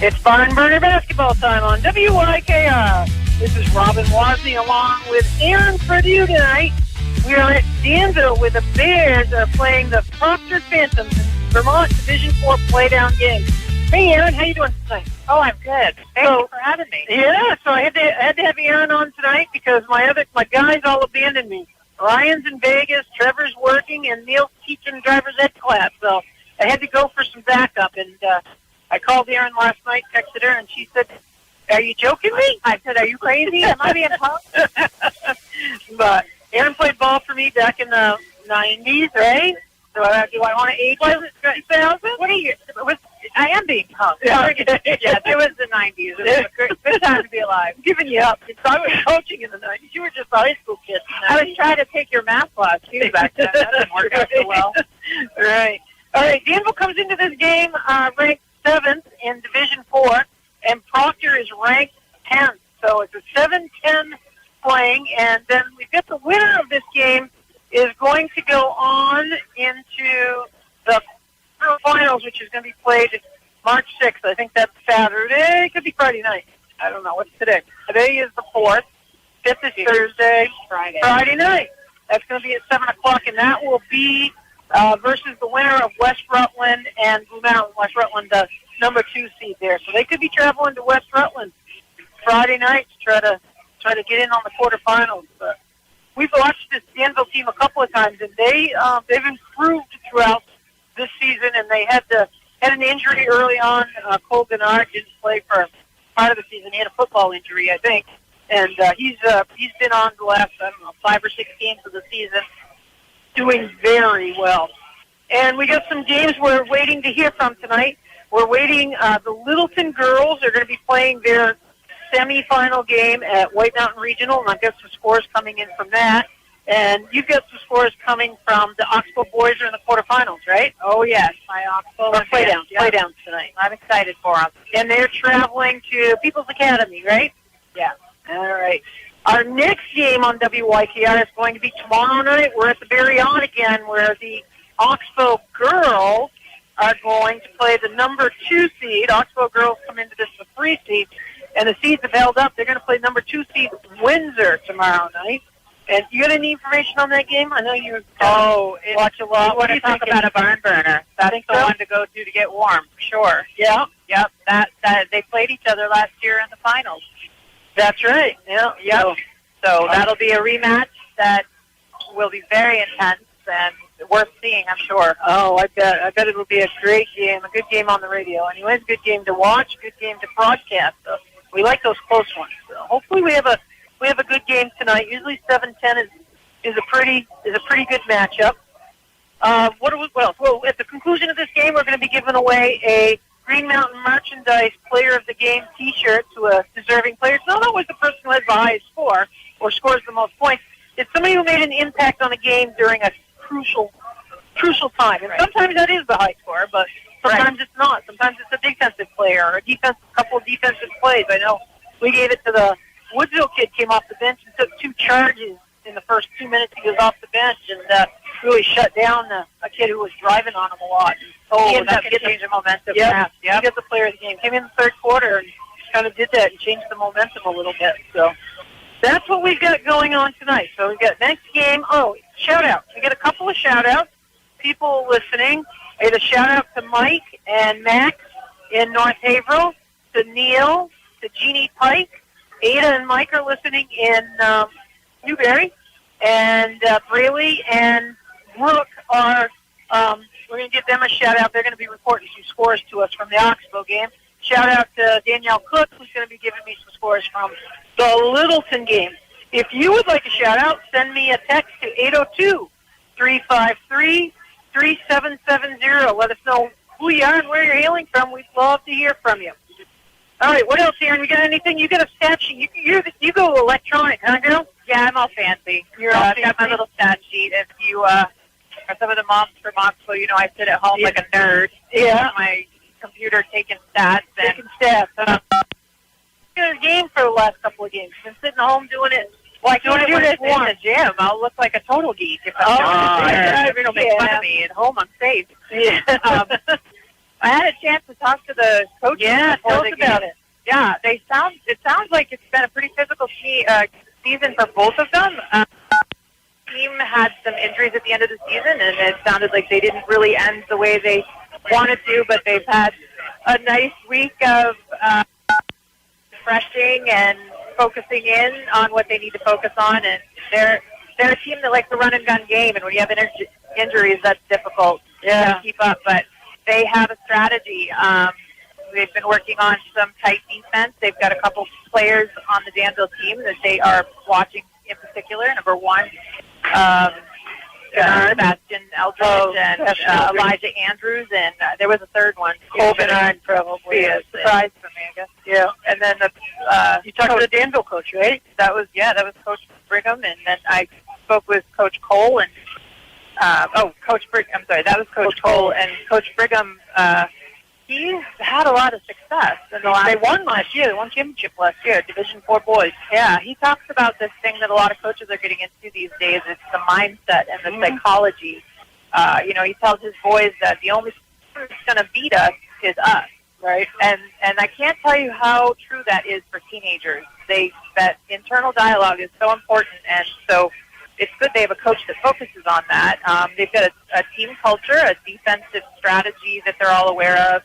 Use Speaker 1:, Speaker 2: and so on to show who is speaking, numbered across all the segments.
Speaker 1: It's Barn Burner basketball time on WYKR. This is Robin Wozni along with Aaron Purdue tonight. We are at Danville with the Bears playing the Proctor Phantoms in Vermont Division IV playdown game. Hey, Aaron, how you doing tonight?
Speaker 2: Oh, I'm good. Thank you for having me.
Speaker 1: Yeah, so I had to have Aaron on tonight because my guys all abandoned me. Ryan's in Vegas, Trevor's working, and Neil's teaching driver's ed class. So I had to go for some backup, and I called Aaron last night, texted her, and she said, "Are you joking me?"
Speaker 2: I said, "Are you crazy? Am I being punked?"
Speaker 1: But Aaron played ball for me back in the 90s, right? So do I want to age it? 2000?
Speaker 2: What are you? I am being punked.
Speaker 1: Yeah, okay.
Speaker 2: Yes, it was the 90s. It was a good time to be alive.
Speaker 1: I'm giving you up. I was coaching in the 90s. You were just a high school kid.
Speaker 2: I was trying to take your math class, too, back then. That didn't work out so well.
Speaker 1: Right. All right, Danville comes into this game ranked 7th in Division IV, and Proctor is ranked 10th. So it's a 7-10 playing, and then we've got the winner of this game is going to go on into the finals, which is going to be played March 6th. I think that's Saturday. It could be Friday night. I don't know. What's today? Today is the 4th. 5th is Thursday. Friday night. That's going to be at 7 o'clock, and that will be versus the winner of West Rutland and Blue Mountain. West Rutland, the number 2 seed there. So they could be traveling to West Rutland Friday night to try to get in on the quarterfinals. But we've watched this Danville team a couple of times, and they've improved throughout this season, and they had an injury early on. Cole Gennard didn't play for part of the season. He had a football injury, I think, and he's been on the last 5 or 6 games of the season, doing very well. And we got some games we're waiting to hear from tonight. We're waiting. The Littleton girls are going to be playing their semifinal game at White Mountain Regional, and I've got some scores coming in from that. And you've got some scores coming from the Oxbow boys are in the quarterfinals, right?
Speaker 2: Oh, yes. My Oxbow.
Speaker 1: Playdowns tonight.
Speaker 2: I'm excited for them.
Speaker 1: And they're traveling to People's Academy, right?
Speaker 2: Yeah.
Speaker 1: All right. Our next game on WYKR is going to be tomorrow night. We're at the Barry On again, where the Oxbow girls are going to play the number 2 seed. Oxbow girls come into this with 3 seed, and the seeds have held up. They're going to play number 2 seed Windsor tomorrow night. And you got any information on that game? I know you watch a lot.
Speaker 2: You want to talk about a barn burner. That's the one to go to get warm, for sure.
Speaker 1: Yeah.
Speaker 2: Yep. That they played each other last year in the finals.
Speaker 1: That's right. Yeah.
Speaker 2: Yep. So that'll be a rematch that will be very intense and worth seeing, I'm sure.
Speaker 1: Oh, I bet it'll be a great game, a good game on the radio. Anyways, good game to watch, good game to broadcast. So we like those close ones. So hopefully we have a good game tonight. Usually 7-10 is a pretty good matchup. What else? Well, at the conclusion of this game, we're going to be giving away a Green Mountain Merchandise Player of the Game T-shirt to a deserving player. It's not always the person who has the highest score or scores the most points. It's somebody who made an impact on a game during a crucial time. And sometimes that is the high score, but sometimes it's not. Sometimes it's a defensive player or a couple of defensive plays. I know we gave it to the Woodsville kid, came off the bench and took 2 charges in the first 2 minutes he was off the bench, and really shut down a kid who was driving on him a lot.
Speaker 2: He ended up getting the momentum.
Speaker 1: Yeah, he got the player of the game. Came in the third quarter and kind of did that and changed the momentum a little bit. So that's what we've got going on tonight. So we've got next game. Oh, shout-outs. We got a couple of shout-outs. People listening. I had a shout-out to Mike and Max in North Haverhill, to Neil, to Jeannie Pike. Ada and Mike are listening in Newberry, and Braley and Brooke are, we're going to give them a shout-out. They're going to be reporting some scores to us from the Oxbow game. Shout-out to Danielle Cook, who's going to be giving me some scores from the Littleton game. If you would like a shout-out, send me a text to 802-353-3770. Let us know who you are and where you're hailing from. We'd love to hear from you. All right, what else, Aaron? You got anything? You got a stat sheet. You go electronic, huh, girl?
Speaker 2: Yeah, I'm all fancy. I've got my little stat sheet. If you are some of the moms from Oxbow, I sit at home like a nerd.
Speaker 1: Yeah.
Speaker 2: My computer taking stats.
Speaker 1: Taking stats. Good game for the last couple of games. Been sitting home doing it.
Speaker 2: Well, I can't do this in the gym. I'll look like a total geek if I'm doing it there. Everybody will make fun of me. At home, I'm safe.
Speaker 1: Yeah.
Speaker 2: I had a chance to talk to the coaches.
Speaker 1: Yeah, tell us about it.
Speaker 2: Yeah, it sounds like it's been a pretty physical season for both of them. The team had some injuries at the end of the season, and it sounded like they didn't really end the way they wanted to, but they've had a nice week of refreshing and focusing in on what they need to focus on, and they're a team that likes the run-and-gun game, and when you have injuries, that's difficult to keep up, but they have a strategy. They've been working on some tight defense. They've got a couple players on the Danville team that they are watching in particular. Number one, Sebastian Eldridge and Elijah Andrews, and there was a third one.
Speaker 1: Cole Bernard probably
Speaker 2: is a surprise for me, I guess.
Speaker 1: Yeah.
Speaker 2: And then
Speaker 1: you talked to the Danville coach, right?
Speaker 2: That was Coach Brigham, and then I spoke with Coach Cole and Coach Brigham. I'm sorry, that was Coach Cole and Coach Brigham. He's had a lot of success in the last.
Speaker 1: They won last year. They won championship last year, Division 4 boys.
Speaker 2: Yeah, he talks about this thing that a lot of coaches are getting into these days. It's the mindset and the psychology. He tells his boys that the only person who's going to beat us is us.
Speaker 1: Right.
Speaker 2: And I can't tell you how true that is for teenagers. That internal dialogue is so important, and so it's good they have a coach that focuses on that. They've got a team culture, a defensive strategy that they're all aware of,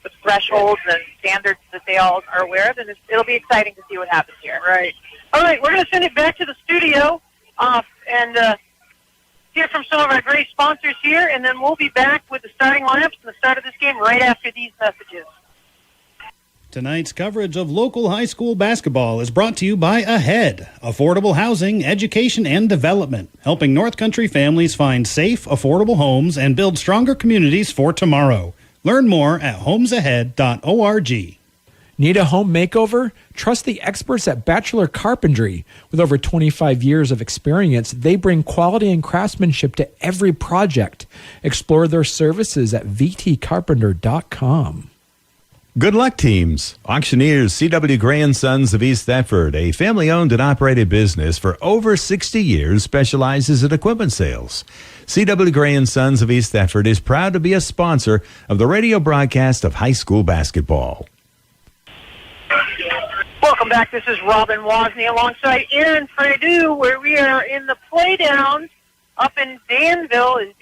Speaker 2: the thresholds and standards that they all are aware of, and it'll be exciting to see what happens here.
Speaker 1: Right. All right, we're going to send it back to the studio and hear from some of our great sponsors here, and then we'll be back with the starting lineups and the start of this game right after these messages.
Speaker 3: Tonight's coverage of local high school basketball is brought to you by AHEAD, Affordable Housing, Education, and Development, helping North Country families find safe, affordable homes and build stronger communities for tomorrow. Learn more at homesahead.org.
Speaker 4: Need a home makeover? Trust the experts at Batchelder Carpentry. With over 25 years of experience, they bring quality and craftsmanship to every project. Explore their services at vtcarpenter.com.
Speaker 5: Good luck, teams. Auctioneers C.W. Gray & Sons of East Thetford, a family-owned and operated business for over 60 years, specializes in equipment sales. C.W. Gray & Sons of East Thetford is proud to be a sponsor of the radio broadcast of high school basketball.
Speaker 1: Welcome back. This is Robin Wozni alongside Aaron Fredu, where we are in the playdown up in Danville. The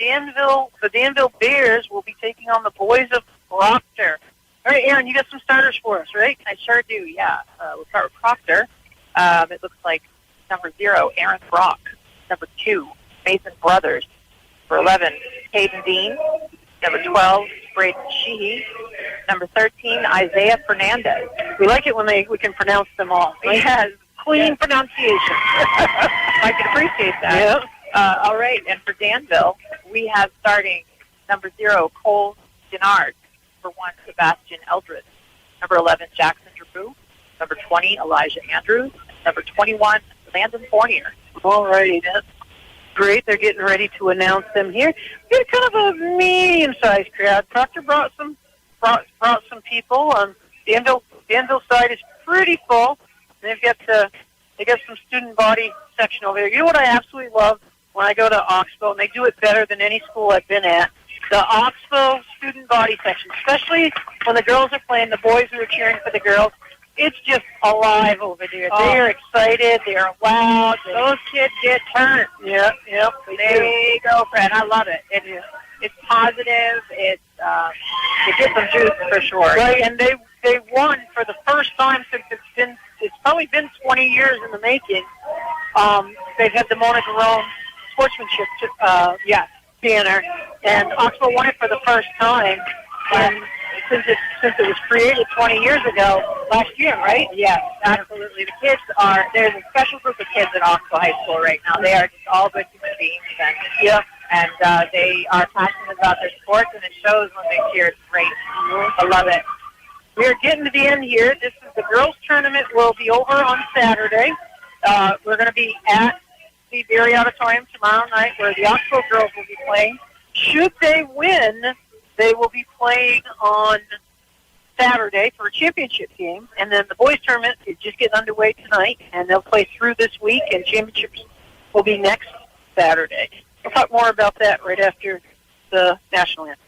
Speaker 1: Danville Bears will be taking on the boys of Proctor. All right, Aaron, you got some starters for us, right?
Speaker 2: I sure do, yeah. We'll start with Proctor. It looks like number 0, Aaron Brock. Number 2, Mason Brothers. Number 11, Hayden Dean. Number 12, Braden Sheehy. Number 13, Isaiah Fernandez.
Speaker 1: We like it when we can pronounce them all. Right?
Speaker 2: Yes.
Speaker 1: Clean pronunciation.
Speaker 2: I can appreciate that.
Speaker 1: Yeah.
Speaker 2: All right, and for Danville, we have starting number 0, Cole Gennard. Number 1, Sebastian Eldridge. Number 11, Jackson Drew. Number 20, Elijah Andrews. Number 21, Landon Fournier.
Speaker 1: All righty, that's great. They're getting ready to announce them here. We had kind of a medium-sized crowd. Proctor brought some people. Danville side is pretty full. They got some student body section over there. You know what I absolutely love when I go to Oxbow, and they do it better than any school I've been at. The Oxbow student body section, especially when the girls are playing, the boys who are cheering for the girls, it's just alive over there.
Speaker 2: Oh.
Speaker 1: They are excited. They are loud.
Speaker 2: Those kids get turned.
Speaker 1: Yep.
Speaker 2: They go, Fred. I love it. It's positive. It gets them juice for sure.
Speaker 1: Right, and they won for the first time since it's probably been 20 years in the making. They've had the Mona Jerome sportsmanship banner, and Oxbow won it for the first time. And since it was created 20 years ago, last year, right?
Speaker 2: Yes, absolutely. The kids there's a special group of kids at Oxbow High School right now. They are just all good human beings, and they are passionate about their sports, and it shows when they cheer. It's great. I love it.
Speaker 1: We're getting to the end here. This is the girls' tournament. Will be over on Saturday. We're going to be at the Berry Auditorium tomorrow night, where the Oxbow girls will be playing. Should they win, they will be playing on Saturday for a championship game, and then the boys' tournament is just getting underway tonight, and they'll play through this week, and championships will be next Saturday. We'll talk more about that right after the national anthem.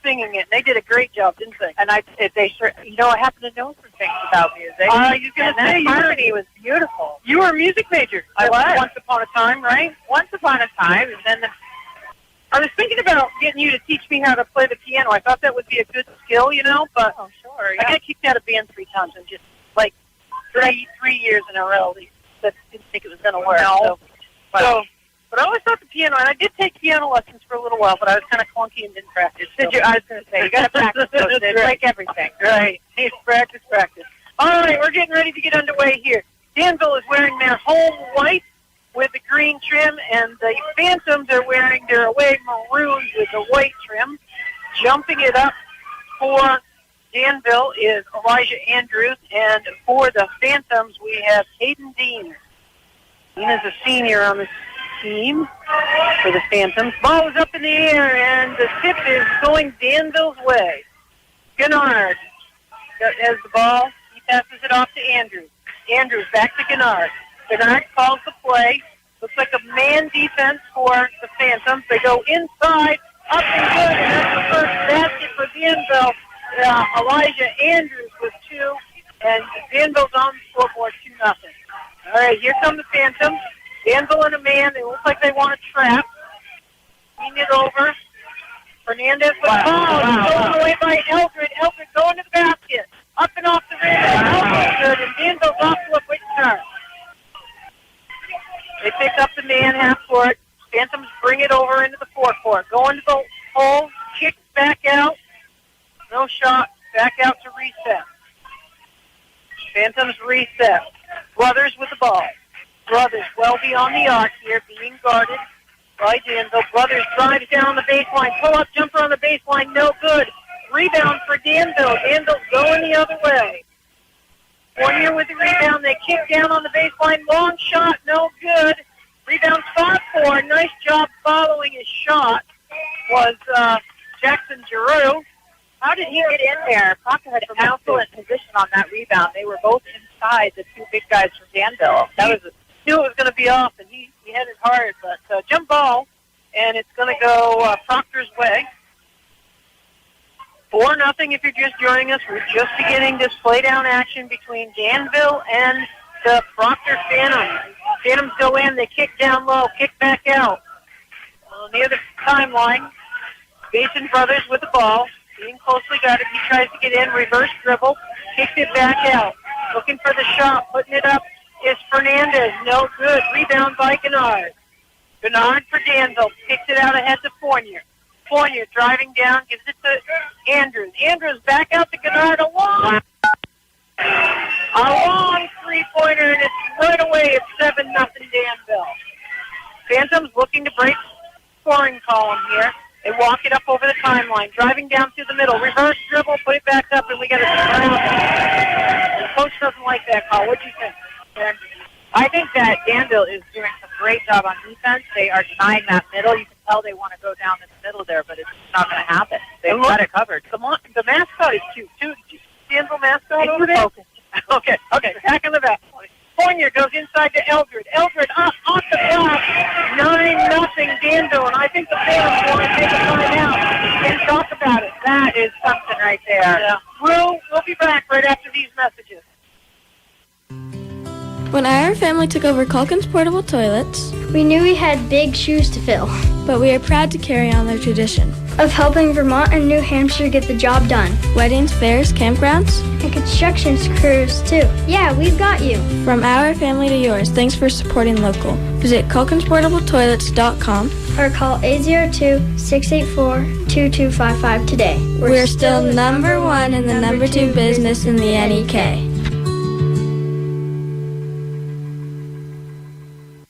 Speaker 1: Singing it. They did a great job, didn't they?
Speaker 2: And I happen to know some things about music.
Speaker 1: You can say
Speaker 2: harmony was beautiful.
Speaker 1: You were a music major.
Speaker 2: I was.
Speaker 1: Once upon a time, right?
Speaker 2: Once upon a time, and then
Speaker 1: I was thinking about getting you to teach me how to play the piano. I thought that would be a good skill, but
Speaker 2: sure,
Speaker 1: I got kicked out of band 3 times and just like three years in a row. That didn't think it was going to work.
Speaker 2: No.
Speaker 1: But I always thought the piano, and I did take piano lessons for a little while, but I was kind of clunky and didn't practice.
Speaker 2: I was going to say, you got to practice those. It's
Speaker 1: right.
Speaker 2: like everything.
Speaker 1: Right. It's practice. All right, we're getting ready to get underway here. Danville is wearing their home white with the green trim, and the Phantoms are wearing their away maroons with the white trim. Jumping it up for Danville is Elijah Andrews, and for the Phantoms, we have Hayden Dean. Dean is a senior on the team for the Phantoms. Ball is up in the air, and the tip is going Danville's way. Gennard has the ball. He passes it off to Andrews. Andrews back to Gennard. Gennard calls the play. Looks like a man defense for the Phantoms. They go inside, up and good, and that's the first basket for Danville. Elijah Andrews with 2, and Danville's on the scoreboard 2-0. All right, here come the Phantoms. Danville and a man. They look like they want to trap. Lean it over. Fernandez with the ball. Thrown away by Eldred. Eldred going to the basket. Up and off the rim. Almost good. And Danville's off to a quick start. They pick up the man half court. Phantoms bring it over into the forecourt. Going to the hole. Kicks back out. No shot. Back out to reset. Phantoms reset. Brothers with the ball. Brothers well beyond the arc here, being guarded by Danville. Brothers drives down the baseline. Pull-up jumper on the baseline, no good. Rebound for Danville. Danville's going the other way. Fournier with the rebound. They kick down on the baseline. Long shot, no good. Rebound spot for. Nice job following his shot was Jackson Giroux.
Speaker 2: How did he get in there? Proctor had an excellent position on that rebound. They were both inside, the 2 big guys from Danville.
Speaker 1: Knew it was going to be off, and he had it hard, but jump ball, and it's going to go Proctor's way. 4-0 if you're just joining us. We're just beginning this play-down action between Danville and the Proctor Phantoms. Phantoms go in, they kick down low, kick back out. Near the timeline, Basin Brothers with the ball, being closely guarded. He tries to get in, reverse dribble, kicks it back out. Looking for the shot, putting it up is Fernandez. No good. Rebound by Gennard. Gennard for Danville. Kicks it out ahead to Fournier. Fournier driving down, gives it to Andrews. Andrews back out to Gennard. A long three-pointer, and it's right away. It's 7-0 Danville. Phantoms looking to break scoring column here. They walk it up over the timeline, driving down through the middle. Reverse dribble, put it back up, and we got a turnover. The coach doesn't like that call. What do you think?
Speaker 2: I think that Danville is doing a great job on defense. They are denying that middle. You can tell they want to go down the middle there, but it's not going to happen. They've got it covered.
Speaker 1: The mascot is cute, too. Did you see Danville mascot over there? Okay. Back in the back. Fournier goes inside to Eldred. Eldred off the block. 9-0 Danville, and I think the fans want to take a timeout and talk about it.
Speaker 2: That is something right there.
Speaker 1: Yeah. We'll be back right after these messages.
Speaker 6: When our family took over Calkins portable toilets,
Speaker 7: we knew we had big shoes to fill.
Speaker 6: But we are proud to carry on their tradition
Speaker 7: of helping Vermont and New Hampshire get the job done.
Speaker 6: Weddings, fairs, campgrounds,
Speaker 7: and construction crews too. Yeah, we've got you.
Speaker 6: From our family to yours, thanks for supporting local. Visit CalkinsPortableToilets.com
Speaker 7: or call 802-684-2255 today.
Speaker 6: We're still number one and the number two business in the NEK.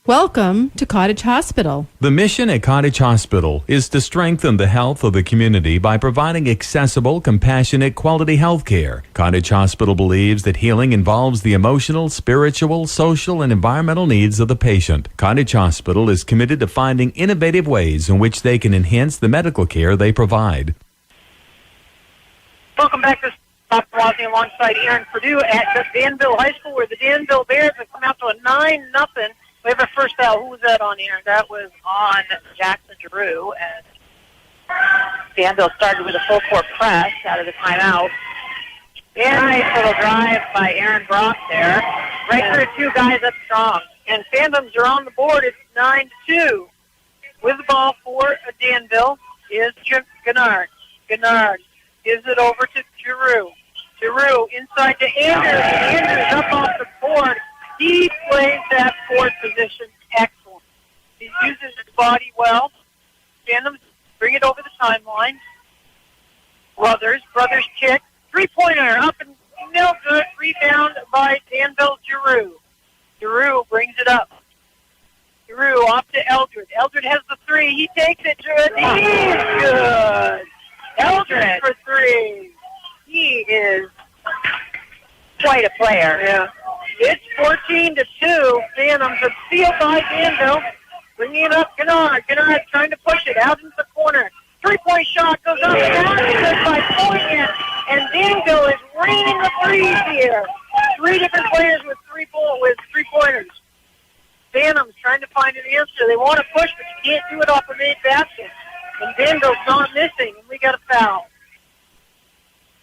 Speaker 8: Welcome to Cottage Hospital.
Speaker 5: The mission at Cottage Hospital is to strengthen the health of the community by providing accessible, compassionate, quality health care. Cottage Hospital believes that healing involves the emotional, spiritual, social, and environmental needs of the patient. Cottage Hospital is committed to finding innovative ways in which they can enhance the medical care they provide.
Speaker 1: Welcome back to Dr. Wozniak alongside Aaron Purdue at the Danville High School, where the Danville Bears have come out to a 9-0. We have a first foul. Who was that on, Aaron?
Speaker 2: That was on Jackson Giroux, and Danville started with a full court press out of the timeout. Nice little drive by Aaron Brock there. Right through two guys up strong.
Speaker 1: And Phantoms are on the board. It's 9-2. With the ball for Danville is Gennard. Gennard gives it over to Giroux. Giroux inside to Andrews. Andrews up off the board. He plays that forward position excellent. He uses his body well. Phantoms bring it over the timeline. Brothers kick. Three-pointer up and no good. Rebound by Danville Giroux. Giroux brings it up. Giroux off to Eldred. Eldred has the three. He takes it. He's good. Eldred for three.
Speaker 2: He is quite a player.
Speaker 1: Yeah. It's 14-2. Phantoms are sealed by Danville. Bringing it up, Gennard. Gennard trying to push it out into the corner. Three-point shot goes up and out. Good by Fournier. And Danville is raining the threes here. Three different players with three-pointers. Phantoms trying to find an answer. They want to push, but you can't do it off a made basket. And Danville's not missing, and we got a foul.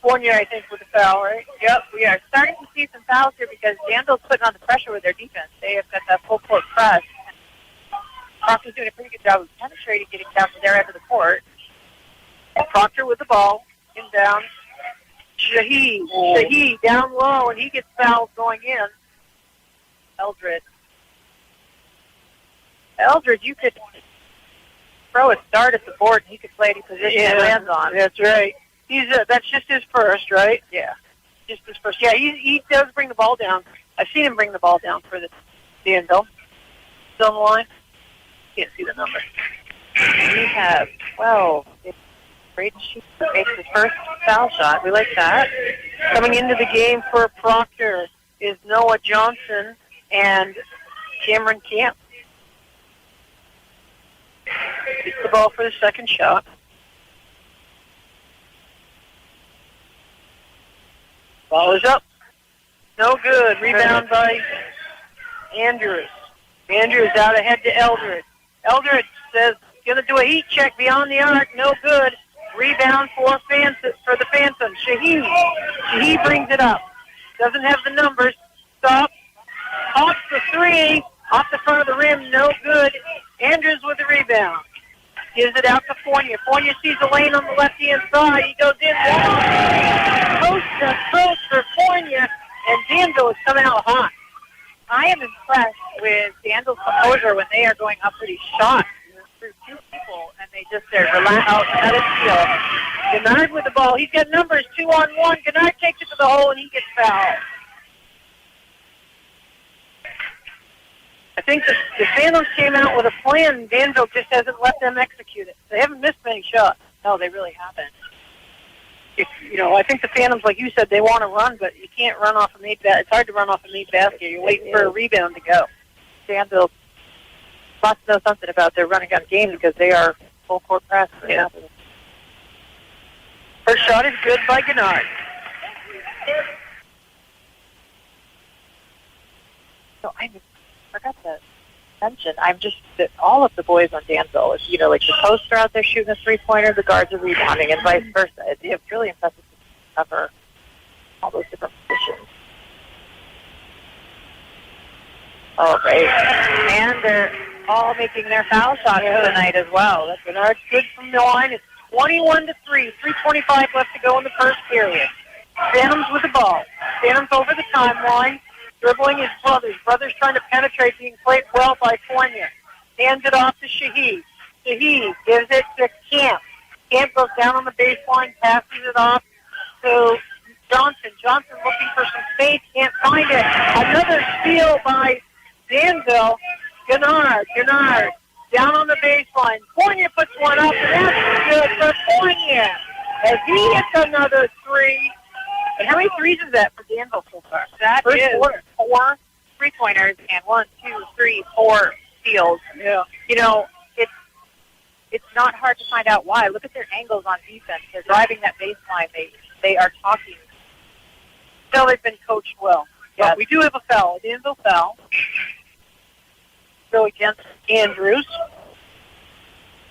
Speaker 1: Fournier, I think, with the foul, right?
Speaker 2: Yep, we are starting to see some fouls here because Danville's putting on the pressure with their defense. They have got that full court press. Proctor's doing a pretty good job of penetrating, getting down to their end of the court.
Speaker 1: Proctor with the ball, inbound. Shaheed down low, and he gets fouled going in.
Speaker 2: Eldred, you could throw a start at the board, and he could play any position he lands on.
Speaker 1: That's right. That's just his first, right?
Speaker 2: Yeah.
Speaker 1: Just his first. Yeah, he does bring the ball down. I've seen him bring the ball down for the Danville. Still on the line? Can't see the number.
Speaker 2: We have 12. Braden Schuster makes his first foul shot. We like that.
Speaker 1: Coming into the game for Proctor is Noah Johnson and Cameron Camp. Gets the ball for the second shot. Ball is up. No good. Rebound by Andrews. Andrews out ahead to Eldred. Eldred says, going to do a heat check beyond the arc. No good. Rebound for the Phantoms. Shaheed brings it up. Doesn't have the numbers. Stop. Pops the three. Off the front of the rim. No good. Andrews with the rebound. Gives it out to Fournier. Fournier sees the lane on the left-hand side. He goes in. Coast to coast for Fournier. And Danville is coming out hot.
Speaker 2: I am impressed with Danville's composure when they are going up for these shots through two people, and they just relax out and let it feel.
Speaker 1: Gennard with the ball. He's got numbers 2-on-1. Gennard takes it to the hole, and he gets fouled. I think the Phantoms came out with a plan, and Danville just hasn't let them execute it. They haven't missed many shots.
Speaker 2: No, they really haven't.
Speaker 1: I think the Phantoms, like you said, they want to run, but you can't run off a made basket. It's hard to run off a made basket. You're waiting for a rebound to go.
Speaker 2: Danville must know something about their running gun game because they are full court press.
Speaker 1: Yeah. First shot is good by Gennard.
Speaker 2: So I forgot to mention, that all of the boys on Danville, like the posts are out there shooting a three-pointer, the guards are rebounding, and vice versa. It's really impressive to cover all All right. And they're all making their foul shots tonight as well. That's
Speaker 1: Bernard's good from the line. It's 21-3. 3:25 left to go in the first period. Phantoms with the ball. Phantoms over the timeline, dribbling his brother. His brother's trying to penetrate, being played well by Fournier. Hands it off to Shahid. Shahid gives it to Camp. Camp goes down on the baseline, passes it off to Johnson. Johnson looking for some space, can't find it. Another steal by Danville. Gennard down on the baseline. Fournier puts one up, and that's good for Fournier as he hits another three. And how many threes is that for Danville so far?
Speaker 2: That
Speaker 1: First
Speaker 2: is
Speaker 1: quarter.
Speaker 2: 4 3-pointers and 1, 2, 3, 4 steals.
Speaker 1: Yeah.
Speaker 2: You know, it's not hard to find out why. Look at their angles on defense. They're driving that baseline. They are talking.
Speaker 1: Still, they've been coached well.
Speaker 2: Yes.
Speaker 1: But we do have a foul, a Danville foul. So against Andrews.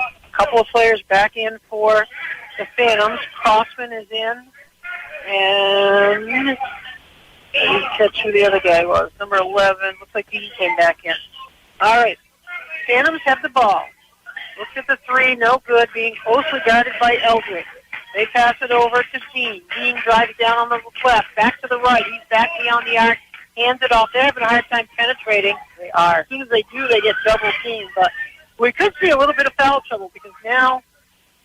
Speaker 1: A couple of players back in for the Phantoms. Crossman is in. And let me catch who the other guy was. Number 11. Looks like he came back in. All right. Phantoms have the ball. Looks at the three. No good. Being closely guarded by Eldridge. They pass it over to Dean. Dean drives down on the left. Back to the right. He's back beyond the arc. Hands it off. They're having a hard time penetrating. They are. As soon as they do, they get double teamed. But we could see a little bit of foul trouble because now,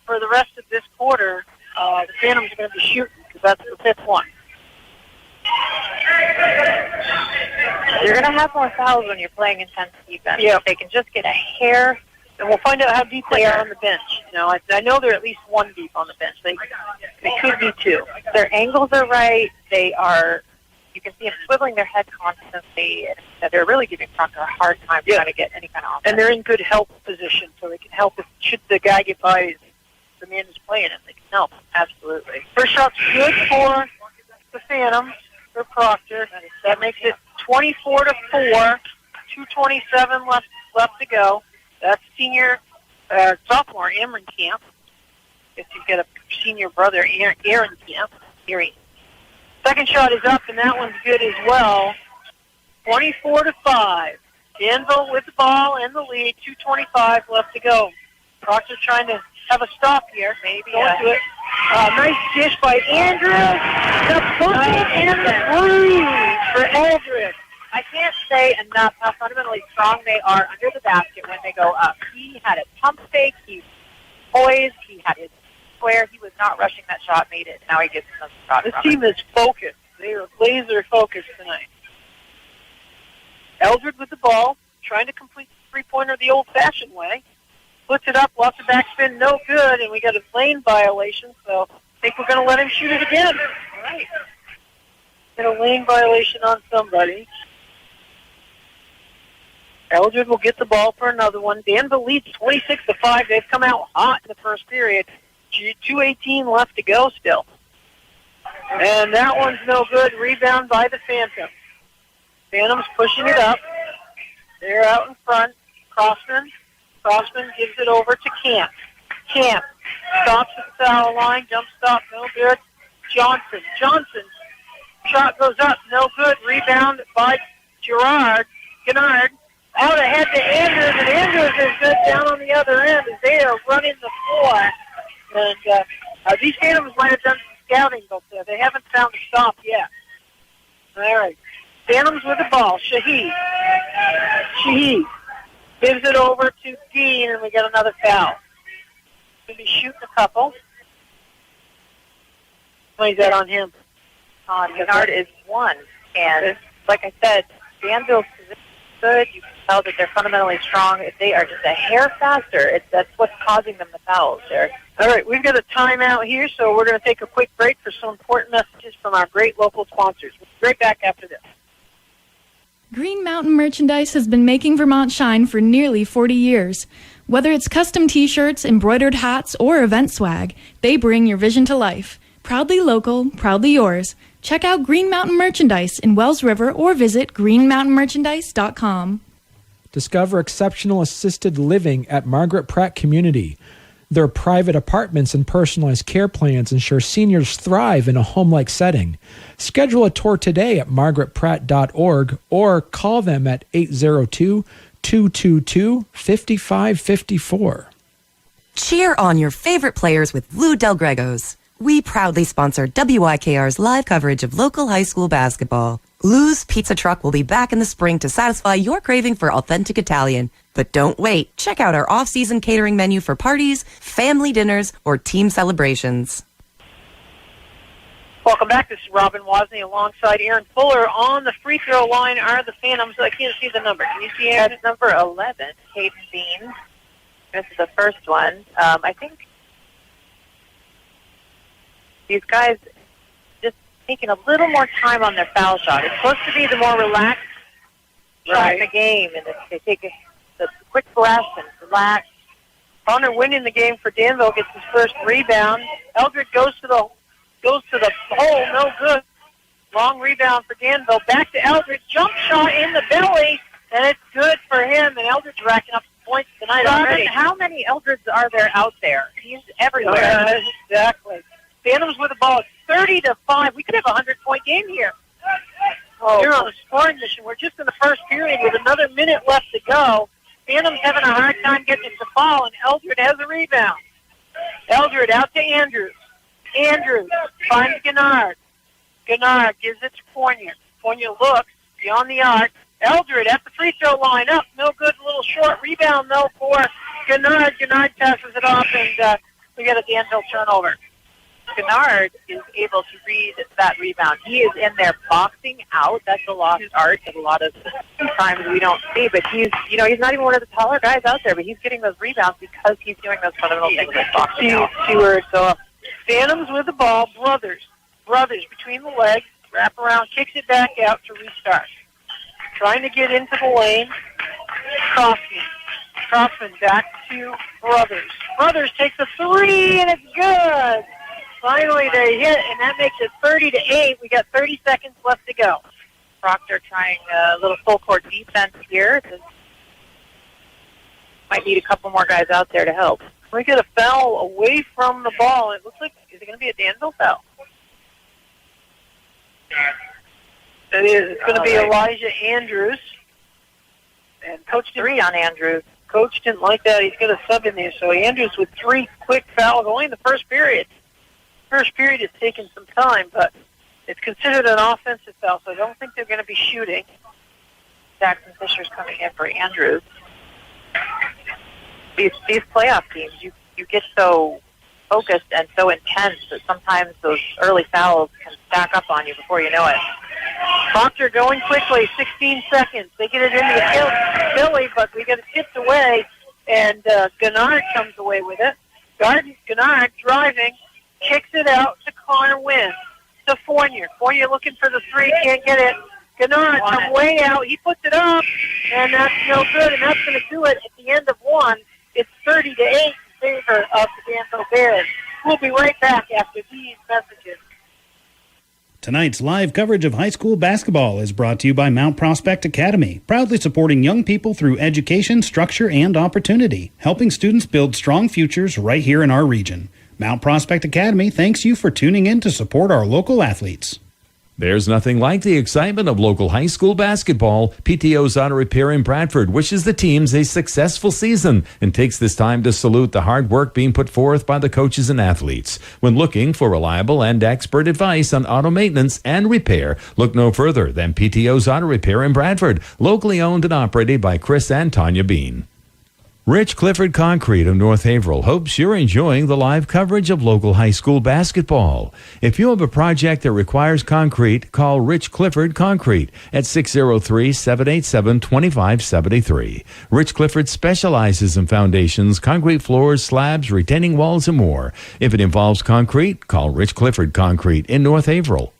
Speaker 1: for the rest of this quarter, the Phantoms are going to be shooting because that's the fifth one.
Speaker 2: You're going to have more fouls when you're playing intense defense.
Speaker 1: Yeah.
Speaker 2: If they can just get a hair.
Speaker 1: And we'll find out how deep they are on the bench. You know, I know they're at least one deep on the bench. They could be two.
Speaker 2: Their angles are right. They are. You can see them swiveling their head constantly. And they're really giving Proctor a hard time trying to get any kind of offense.
Speaker 1: And they're in good help position, so they can help if should the guy get by the man who's playing him. They can help.
Speaker 2: Absolutely.
Speaker 1: First shot's good for the Phantoms, for Proctor. That makes it 24-4. 2:27 left to go. That's sophomore Amron Camp. Guess you've got a senior brother, Aaron Camp. Erie. Second shot is up, and that one's good as well. 24-5. Danville with the ball and the lead. 2:25 left to go. Proctor trying to have a stop here. Maybe going to it. Nice dish by Andrews. The bucket and the bruise for Eldridge.
Speaker 2: I can't say enough how fundamentally strong they are under the basket when they go up. He had a pump fake. He was poised. He had his square. He was not rushing that shot, made it. Now he gets another shot.
Speaker 1: This team is focused. They are laser focused tonight. Eldred with the ball, trying to complete the three-pointer the old-fashioned way. Puts it up, lots of backspin, no good, and we got a lane violation, so I think we're going to let him shoot it again. All right. Get a lane violation on somebody. Eldred will get the ball for another one. Danville leads 26-5. They've come out hot in the first period. 2:18 left to go still. And that one's no good. Rebound by the Phantoms. Phantoms pushing it up. They're out in front. Crossman gives it over to Camp. Camp stops at the foul line. Jump stop, no good. Johnson. Shot goes up, no good. Rebound by Gennard. Out ahead to Andrews, and Andrews is good down on the other end as they are running the floor. And these Phantoms might have done some scouting, but they haven't found the stop yet. All right. Phantoms with the ball. Shahid gives it over to Dean, and we got another foul. Going to be shooting a couple. What is that on him?
Speaker 2: Gennard is one. And like I said, Danville's position is good. You can tell that they're fundamentally strong. They are just a hair faster. That's what's causing them the fouls there.
Speaker 1: All right, we've got a timeout here, so we're going to take a quick break for some important messages from our great local sponsors. We'll be right back after this.
Speaker 6: Green Mountain Merchandise has been making Vermont shine for nearly 40 years. Whether it's custom t-shirts, embroidered hats, or event swag, they bring your vision to life. Proudly local, proudly yours. Check out Green Mountain Merchandise in Wells River or visit greenmountainmerchandise.com.
Speaker 4: Discover exceptional assisted living at Margaret Pratt Community. Their private apartments and personalized care plans ensure seniors thrive in a home-like setting. Schedule a tour today at margaretpratt.org or call them at 802-222-5554.
Speaker 9: Cheer on your favorite players with Lou Del Grego's. We proudly sponsor WYKR's live coverage of local high school basketball. Lou's Pizza Truck will be back in the spring to satisfy your craving for authentic Italian. But don't wait. Check out our off-season catering menu for parties, family dinners, or team celebrations.
Speaker 1: Welcome back. This is Robin Wozni alongside Aaron Fuller. On the free throw line are the Phantoms. I can't see the number. Can you see it?
Speaker 2: That's number 11, Kate Bean. This is the first one. I think these guys just taking a little more time on their foul shot. It's supposed to be the more relaxed shot in the game, and they take a quick breath and relax. Connor winning the game for Danville gets his first rebound. Eldred goes to the hole, no good. Long rebound for Danville. Back to Eldred, jump shot in the belly, and it's good for him. And Eldred's racking up points tonight already. How many Eldreds are there out there? He's everywhere.
Speaker 1: Yeah, exactly. Phantoms with the ball. It's 30-5. We could have a 100-point game here. Here on a scoring mission. We're just in the first period with another minute left to go. Phantoms having a hard time getting it to fall, and Eldred has a rebound. Eldred out to Andrews. Andrews finds Gennard. Gennard gives it to Fournier. Fournier looks beyond the arc. Eldred at the free throw line up. No good. Little short rebound, though, for Gennard. Gennard passes it off, and we get a Danville turnover.
Speaker 2: Gennard is able to read that rebound. He is in there boxing out. That's a lost art that a lot of times we don't see. But he's not even one of the taller guys out there, but he's getting those rebounds because he's doing those fundamental things like boxing out.
Speaker 1: So Phantoms with the ball. Brothers between the legs. Wrap around, kicks it back out to restart. Trying to get into the lane. Crossman back to Brothers. Brothers takes a three, and it's good. Finally, they hit, and that makes it 30-8. We got 30 seconds left to go.
Speaker 2: Proctor trying a little full-court defense here. Might need a couple more guys out there to help.
Speaker 1: We get a foul away from the ball. It looks like, is it going to be a Danville foul? It is. It's going to be Elijah Andrews. And Coach
Speaker 2: 3 on Andrews.
Speaker 1: Coach didn't like that. He's got a sub in there. So Andrews with 3 quick fouls only in the first period. First period is taking some time, but it's considered an offensive foul, so I don't think they're going to be shooting.
Speaker 2: Jackson Fisher's coming in for Andrews. These playoff teams, you get so focused and so intense that sometimes those early fouls can stack up on you before you know it.
Speaker 1: Proctor going quickly, 16 seconds. They get it into the Billy, but we get it tipped away, and Gennard comes away with it. Gennard driving. Kicks it out to Connor Wynn. To Fournier. Fournier looking for the three. Can't get it. Gennard from way out. He puts it up, and that's no good, and that's going to do it at the end of one. It's 30-8 in favor of the Danville Bears. We'll be right back after these messages.
Speaker 3: Tonight's live coverage of high school basketball is brought to you by Mount Prospect Academy, proudly supporting young people through education, structure, and opportunity, helping students build strong futures right here in our region. Mount Prospect Academy thanks you for tuning in to support our local athletes.
Speaker 5: There's nothing like the excitement of local high school basketball. PTO's Auto Repair in Bradford wishes the teams a successful season and takes this time to salute the hard work being put forth by the coaches and athletes. When looking for reliable and expert advice on auto maintenance and repair, look no further than PTO's Auto Repair in Bradford, locally owned and operated by Chris and Tanya Bean. Rich Clifford Concrete of North Haverhill hopes you're enjoying the live coverage of local high school basketball. If you have a project that requires concrete, call Rich Clifford Concrete at 603-787-2573. Rich Clifford specializes in foundations, concrete floors, slabs, retaining walls, and more. If it involves concrete, call Rich Clifford Concrete in North Haverhill.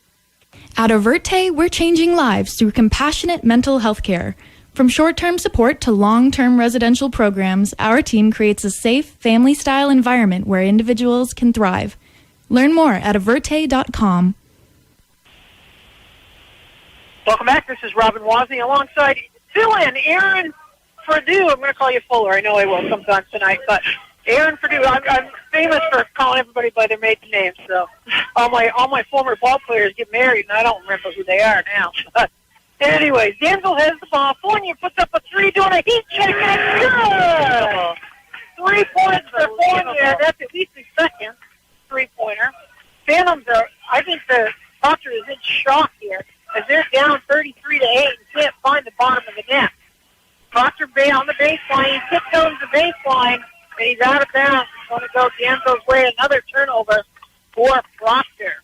Speaker 6: At Averte, we're changing lives through compassionate mental health care. From short-term support to long-term residential programs, our team creates a safe, family-style environment where individuals can thrive. Learn more at averte.com.
Speaker 1: Welcome back. This is Robin Wozni alongside fill-in Aaron Purdue. I'm going to call you Fuller. I know I will sometime tonight, but Aaron Purdue. I'm famous for calling everybody by their maiden names. So all my former ball players get married, and I don't remember who they are now. But anyways, Danville has the ball. Fournier puts up a 3, doing a heat check, and it's good. 3 points for Fournier. That's at least his second 3-pointer. Phantoms are. I think the Proctor is in shock here as they're down 33-8 and can't find the bottom of the net. Proctor on the baseline. He tiptoes the baseline, and he's out of bounds. He's going to go Danville's way. Another turnover for Proctor.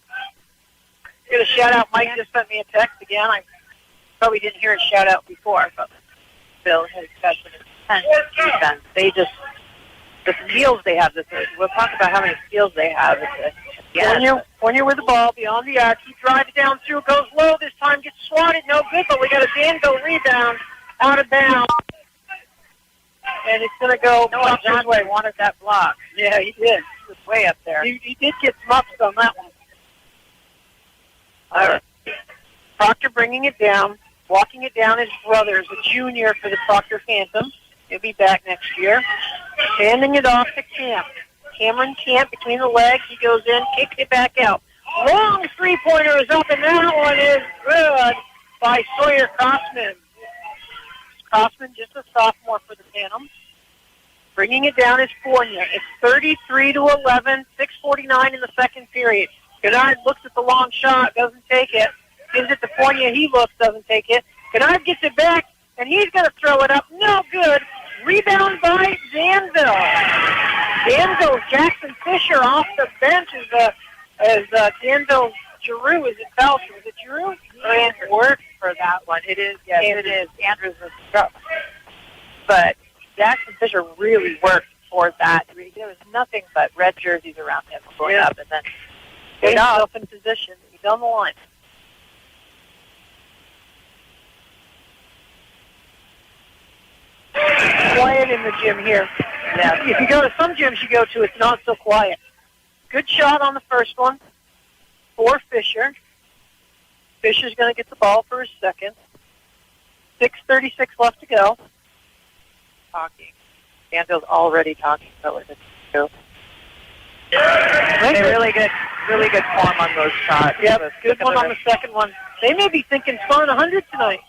Speaker 1: Get a shout-out. Mike just sent me a text again. I probably didn't hear a shout-out before, but Bill has got some defense. They just, the skills they have. We'll talk about how many skills they have. Fournier with the ball beyond the arc. He drives down through, goes low this time, gets swatted. No good, but we got a Danville rebound. Out of bounds, and it's going to go Proctor's way. Wanted that block. Yeah, he did. He was way up there. He did get smuffed on that one. All right. Proctor bringing it down, walking it down. His brother is a junior for the Proctor Phantoms. He'll be back next year. Handing it off to Camp. Cameron Camp between the legs. He goes in, kicks it back out. Long 3-pointer is up, and that one is good by Sawyer Crossman. Crossman, just a sophomore for the Phantoms. Bringing it down is Fournier. It's 33-11, 6:49 in the second period. Kennard looks at the long shot, doesn't take it. Gives it to Fournier. He looks, doesn't take it. Kennard gets it back, and he's going to throw it up. No good. Rebound by Danville. Danville, Jackson Fisher off the bench as Danville Giroux. Is it Belcher? Is it Giroux? Andrews worked for that one. It is, yes, Andrews. It is. Andrews was struck. But Jackson Fisher really worked for that. There was nothing but red jerseys around him going up, and then get himself in position. He's on the line. Quiet in the gym here. Yeah. If you go to some gyms you go to, it's not so quiet. Good shot on the first one for Fisher. Fisher's going to get the ball for his second. 6:36 left to go. Talking. Danville's already talking. So it's really good form on those shots. Yeah, good one on the second one. They may be thinking scoring 100 tonight.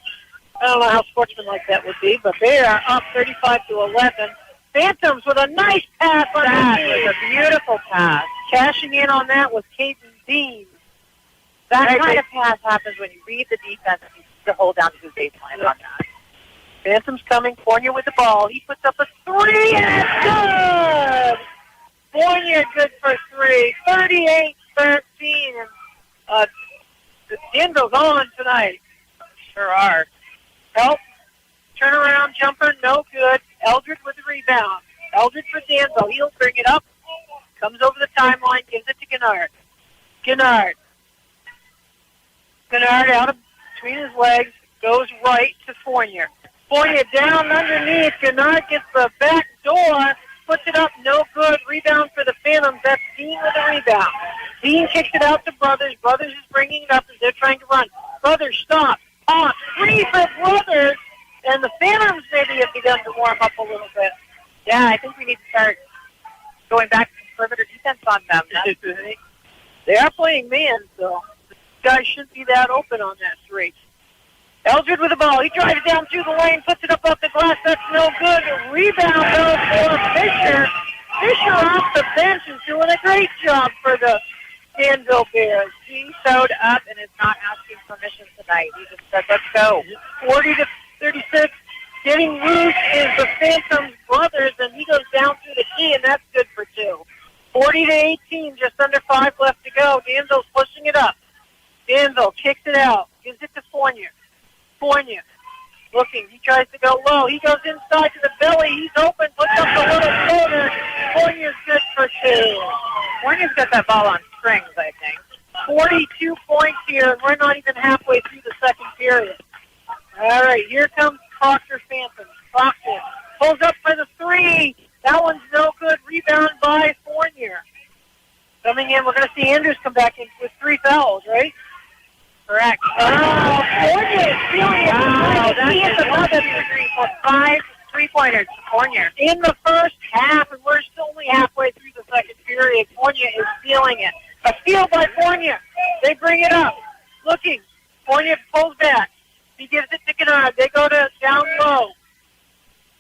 Speaker 1: I don't know how sportsmanlike that would be, but they are up 35-11. Phantoms with a nice pass on that. It was a beautiful pass. Cashing in on that was Caden Dean. That kind of pass happens when you read the defense and you need to hold down to the baseline on that. Phantoms coming. Fournier with the ball. He puts up a 3, and it's good! Fournier good for 3. 38-13. And the Danville's on tonight. Sure are. Help. Turnaround jumper, no good. Eldred with the rebound. Eldred for Danville. He'll bring it up. Comes over the timeline, gives it to Kennard. Kennard out of between his legs, goes right to Fournier. Fournier down underneath. Kennard gets the back door, puts it up, no good. Rebound for the Phantoms. That's Dean with the rebound. Dean kicks it out to Brothers. Brothers is bringing it up as they're trying to run. Brothers stop. 3 for Brothers. And the Phantoms maybe have begun to warm up a little bit. Yeah, I think we need to start going back to perimeter defense on them. They are playing man, so the guys shouldn't be that open on that 3. Eldred with the ball. He drives down through the lane, puts it up off the glass. That's no good. Rebound, though, for Fisher. Fisher off the bench is doing a great job for the Danville Bears. He showed up and is not asking permission tonight. He just said, let's go. 40-36. Getting loose is the Phantoms Brothers, and he goes down through the key, and that's good for 2. 40-18, just under 5 left to go. Danville's pushing it up. Danville kicks it out, gives it to Fournier. Fournier looking. He tries to go low. He goes inside to the belly. He's open, puts up the little floater. Fournier's good for 2. Fournier's got that ball on strings, I think. 42 points here, and we're not even halfway through the second period. All right, here comes Proctor Phantoms. Proctor pulls up for the 3. That one's no good. Rebound by Fournier. Coming in, we're going to see Andrews come back in with 3 fouls, right? Correct. Fournier is feeling it. He hits another 3 for 5
Speaker 2: three-pointers to Fournier.
Speaker 1: In the first half, and we're still only halfway through the second period. Fournier is feeling it. A steal by Fournier. They bring it up. Looking. Fournier pulls back. He gives it to Kennard. They go to down low.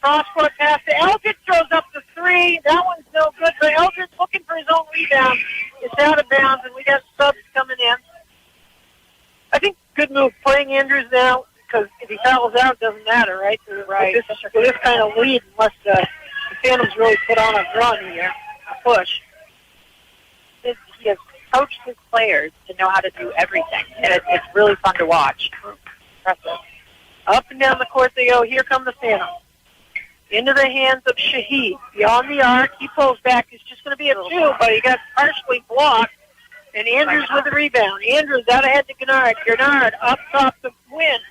Speaker 1: Cross-court pass to Eldridge, throws up the three. That one's no good, but Eldridge looking for his own rebound. It's out of bounds, and we got subs coming in. I think good move playing Andrews now, because if he fouls out, it doesn't matter, right?
Speaker 2: Right.
Speaker 1: With this kind of lead, unless the Phantoms really put on a run here, a push.
Speaker 2: He has coached his players to know how to do everything, and it's really fun to watch. Impressive.
Speaker 1: Up and down the court they go. Here come the Phantoms. Into the hands of Shahid. Beyond the arc, he pulls back. It's just going to be a two, but he got partially blocked. And Andrews with the rebound. Andrews out ahead to Kennard. Kennard up top to win.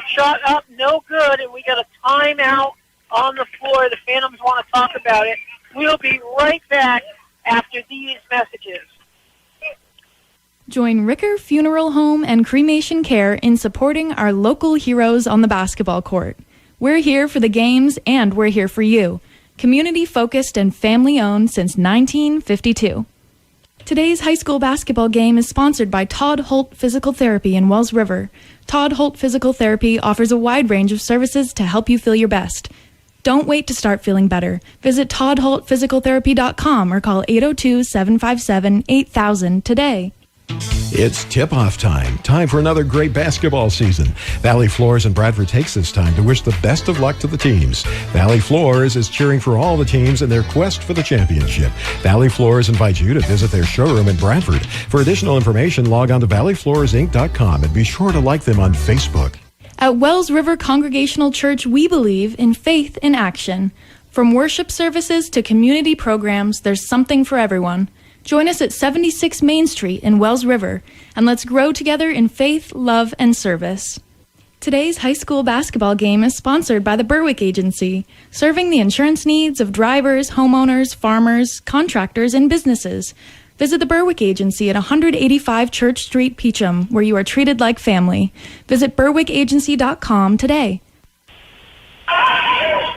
Speaker 1: Shot up, no good, and we got a timeout on the floor. The Phantoms want to talk about it. We'll be right back after these messages.
Speaker 6: Join Ricker Funeral Home and Cremation Care in supporting our local heroes on the basketball court. We're here for the games, and we're here for you. Community-focused and family-owned since 1952. Today's high school basketball game is sponsored by Todd Holt Physical Therapy in Wells River. Todd Holt Physical Therapy offers a wide range of services to help you feel your best. Don't wait to start feeling better. Visit toddholtphysicaltherapy.com or call 802-757-8000 today.
Speaker 10: It's tip-off time. Time for another great basketball season. Valley Floors in Bradford takes this time to wish the best of luck to the teams. Valley Floors is cheering for all the teams in their quest for the championship. Valley Floors invites you to visit their showroom in Bradford. For additional information, log on to valleyfloorsinc.com and be sure to like them on Facebook.
Speaker 6: At Wells River Congregational Church, we believe in faith in action. From worship services to community programs, there's something for everyone. Join us at 76 Main Street in Wells River, and let's grow together in faith, love, and service. Today's high school basketball game is sponsored by the Berwick Agency, serving the insurance needs of drivers, homeowners, farmers, contractors, and businesses. Visit the Berwick Agency at 185 Church Street, Peacham, where you are treated like family. Visit berwickagency.com today.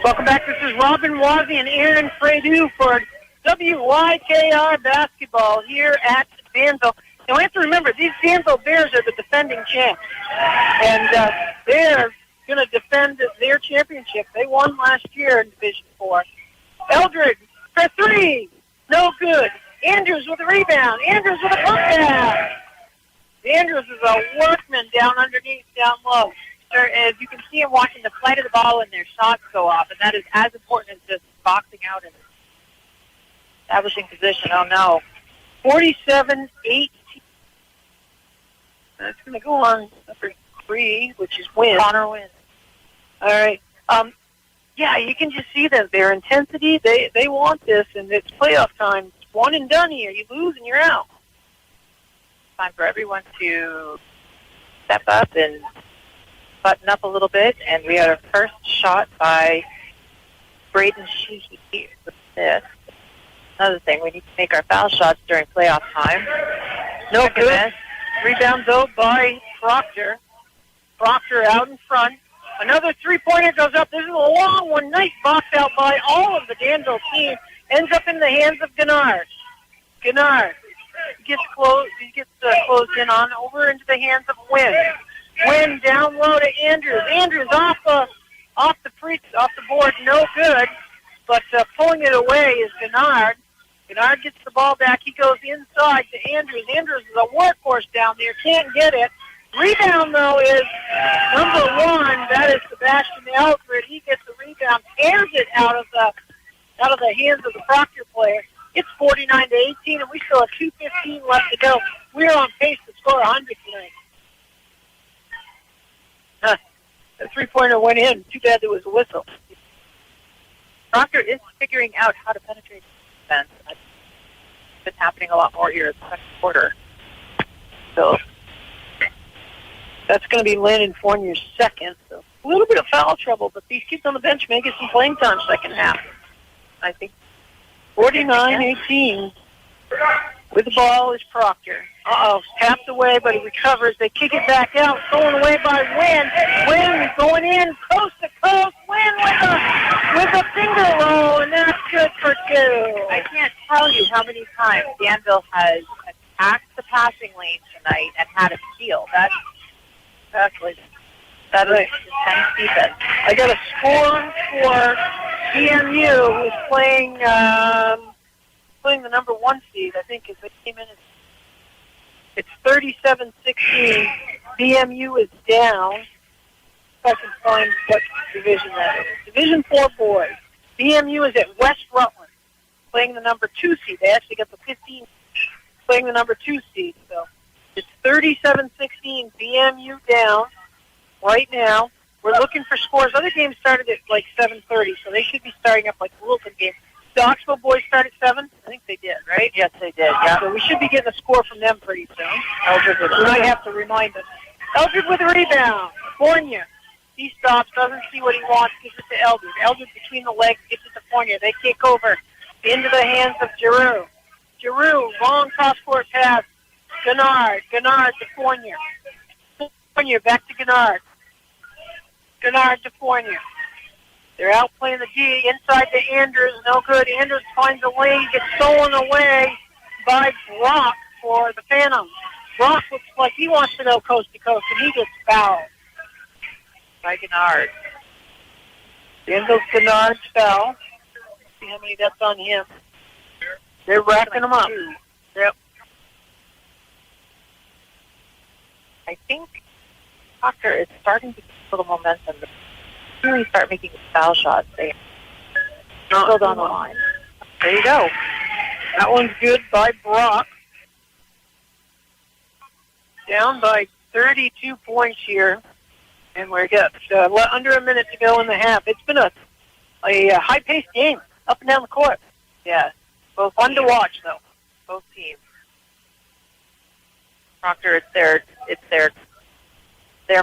Speaker 1: Welcome back. This is Robin Wazzy and Aaron Fredu for WYKR basketball here at Danville. Now, we have to remember, these Danville Bears are the defending champs. And they're going to defend their championship. They won last year in Division 4. Eldridge for three. No good. Andrews with a rebound. Andrews with a putback. Andrews is a workman down underneath, down low.
Speaker 2: Sure, as you can see him watching the flight of the ball and their shots go off, and that is as important as just boxing out and establishing position. Oh, no.
Speaker 1: 47-18. That's going to go on number 3, which is win.
Speaker 2: Connor wins.
Speaker 1: All right. Yeah, you can just see them. Their intensity, they want this, and it's playoff time. It's one and done here. You lose and you're out.
Speaker 2: Time for everyone to step up and button up a little bit, and we had our first shot by Braden Sheehy with this. Another thing, we need to make our foul shots during playoff time.
Speaker 1: No good. Rebound, though, by Proctor. Proctor out in front. Another three-pointer goes up. This is a long one. Nice box out by all of the Danville team. Ends up in the hands of Gennard. Gennard gets closed. He gets closed in on over into the hands of Wynn. Wynn down low to Andrews. Andrews off the board. No good. But pulling it away is Gennard. Gennard gets the ball back. He goes inside to Andrews. Andrews is a workhorse down there. Can't get it. Rebound, though, is number 1. That is Sebastian Alfred. He gets the rebound, tears it out of the hands of the Proctor player. It's 49-18, and we still have 2:15 left to go. We're on pace to score 100 tonight. The three-pointer went in. Too bad there was a whistle.
Speaker 2: Proctor is figuring out how to penetrate defense. It's been happening a lot more here in the second quarter. So
Speaker 1: that's going to be Landon Fournier's second. So a little bit of foul trouble, but these kids on the bench may get some playing time second half.
Speaker 2: I think
Speaker 1: 49-18. With the ball is Proctor. Tapped away, but he recovers. They kick it back out. Stolen away by Wynn. Wynn going in, coast to coast. Wynn with a finger roll, and that's good for 2.
Speaker 2: I can't tell you how many times Danville has attacked the passing lane tonight and had a steal. That is intense defense.
Speaker 1: I got a score for DMU, who's playing the number 1 seed. I think as they came in. It's 37-16. DMU is down. If I can find what division that is. Division 4 boys. DMU is at West Rutland, playing the number 2 seed. They actually got the 15, playing the number 2 seed. So it's 37-16. DMU down right now. We're looking for scores. Other games started at like 7:30, so they should be starting up like the Wilton game. The Oxbow boys start at 7? I think they did, right?
Speaker 2: Yes, they did, yeah.
Speaker 1: So we should be getting a score from them pretty soon. Eldred, we might have to remind us. Eldred with a rebound. Fournier. He stops, doesn't see what he wants, gives it to Eldred. Eldred between the legs, gets it to Fournier. They kick over into the hands of Giroux. Giroux, long cross-court pass. Gennard to Fournier. Fournier back to Gennard. Gennard to Fournier. They're out playing the D inside to Andrews. No good. Andrews finds a lane, gets stolen away by Brock for the Phantoms. Brock looks like he wants to go coast to coast, and he gets fouled by Gennard. Danville's Gennard's foul. See how many that's on him. They're racking them up. Yep.
Speaker 2: I think Proctor is starting to get a little momentum. Really start making foul shots. They're still on the line.
Speaker 1: There you go. That one's good by Brock. Down by 32 points here. And we're got under a minute to go in the half. It's been a high-paced game up and down the court.
Speaker 2: Yeah.
Speaker 1: Both fun to watch, though.
Speaker 2: Both teams. Proctor, it's their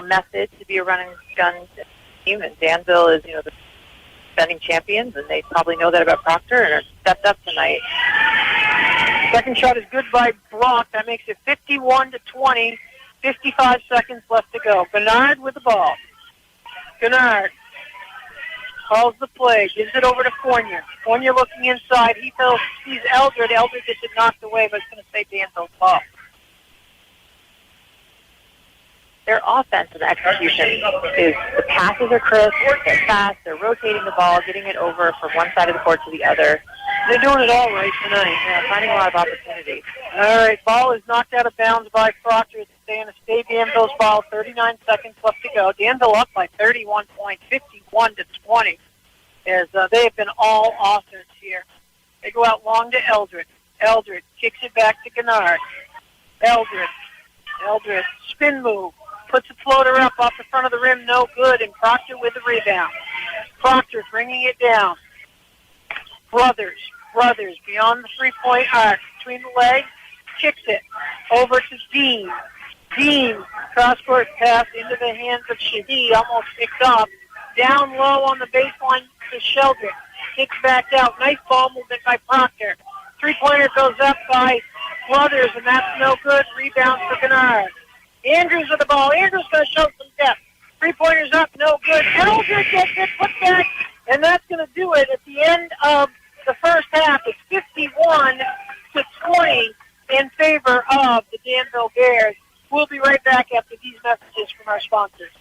Speaker 2: method to be a run and gun team, and Danville is, the defending champions, and they probably know that about Proctor and are stepped up tonight.
Speaker 1: Second shot is good by Brock. That makes it 51-20. 55 seconds left to go. Gennard with the ball. Gennard calls the play, gives it over to Fournier. Fournier looking inside. He sees Eldred. Eldred gets it knocked away, but it's going to stay Danville's ball.
Speaker 2: Their offense and execution is the passes are crisp, they're fast, they're rotating the ball, getting it over from one side of the court to the other.
Speaker 1: They're doing it all right tonight.
Speaker 2: Yeah, finding a lot of opportunity.
Speaker 1: All right, ball is knocked out of bounds by Proctor. It's staying to stay Danville's ball. 39 seconds left to go. Danville up by 31 points, 51-20, as they have been all offense here. They go out long to Eldred. Eldred kicks it back to Gennard. Eldred, spin move. Puts a floater up off the front of the rim, no good, and Proctor with the rebound. Proctor bringing it down. Brothers beyond the three-point arc, between the legs, kicks it over to Dean. Dean, cross-court pass into the hands of Shahid, almost picked up. Down low on the baseline to Sheldrick. Kicks back out. Nice ball movement by Proctor. Three-pointer goes up by Brothers, and that's no good. Rebound for Gennard. Andrews with the ball. Andrews going to show some depth. Three-pointers up, no good. Eldred gets it, put back, and that's going to do it at the end of the first half. It's 51-20 in favor of the Danville Bears. We'll be right back after these messages from our sponsors.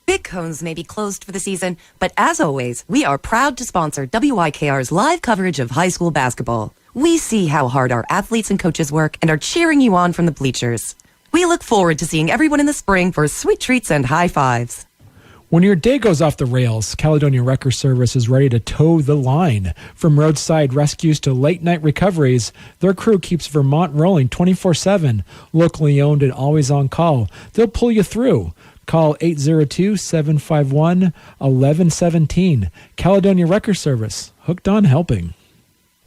Speaker 9: Big Cones may be closed for the season, but as always, we are proud to sponsor WYKR's live coverage of high school basketball. We see how hard our athletes and coaches work and are cheering you on from the bleachers. We look forward to seeing everyone in the spring for sweet treats and high fives.
Speaker 4: When your day goes off the rails, Caledonia Wrecker Service is ready to toe the line. From roadside rescues to late-night recoveries, their crew keeps Vermont rolling 24/7. Locally owned and always on call, they'll pull you through. Call 802-751-1117. Caledonia Wrecker Service, hooked on helping.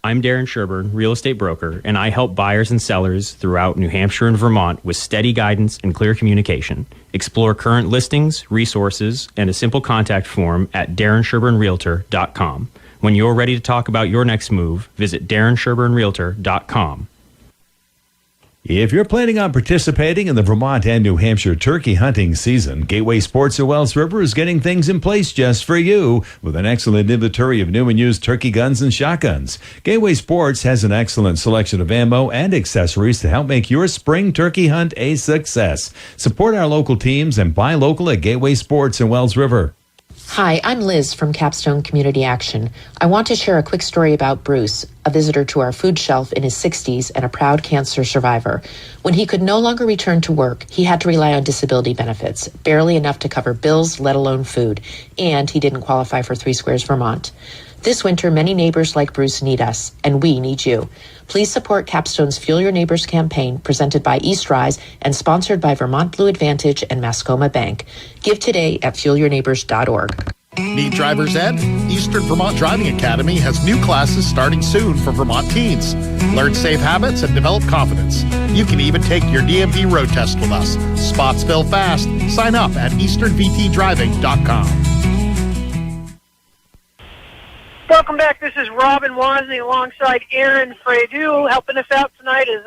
Speaker 11: I'm Darren Sherburne, real estate broker, and I help buyers and sellers throughout New Hampshire and Vermont with steady guidance and clear communication. Explore current listings, resources, and a simple contact form at DarrenSherburnRealtor.com. When you're ready to talk about your next move, visit DarrenSherburnRealtor.com.
Speaker 5: If you're planning on participating in the Vermont and New Hampshire turkey hunting season, Gateway Sports at Wells River is getting things in place just for you with an excellent inventory of new and used turkey guns and shotguns. Gateway Sports has an excellent selection of ammo and accessories to help make your spring turkey hunt a success. Support our local teams and buy local at Gateway Sports in Wells River.
Speaker 12: Hi, I'm Liz from Capstone Community Action. I want to share a quick story about Bruce, a visitor to our food shelf in his 60s and a proud cancer survivor. When he could no longer return to work, he had to rely on disability benefits, barely enough to cover bills, let alone food, and he didn't qualify for 3 Squares Vermont. This winter, many neighbors like Bruce need us, and we need you. Please support Capstone's Fuel Your Neighbors campaign, presented by East Rise and sponsored by Vermont Blue Advantage and Mascoma Bank. Give today at fuelyourneighbors.org.
Speaker 13: Need driver's ed? Eastern Vermont Driving Academy has new classes starting soon for Vermont teens. Learn safe habits and develop confidence. You can even take your DMV road test with us. Spots fill fast. Sign up at easternvtdriving.com.
Speaker 1: Welcome back. This is Robin Wozny alongside Aaron Fredu. Helping us out tonight as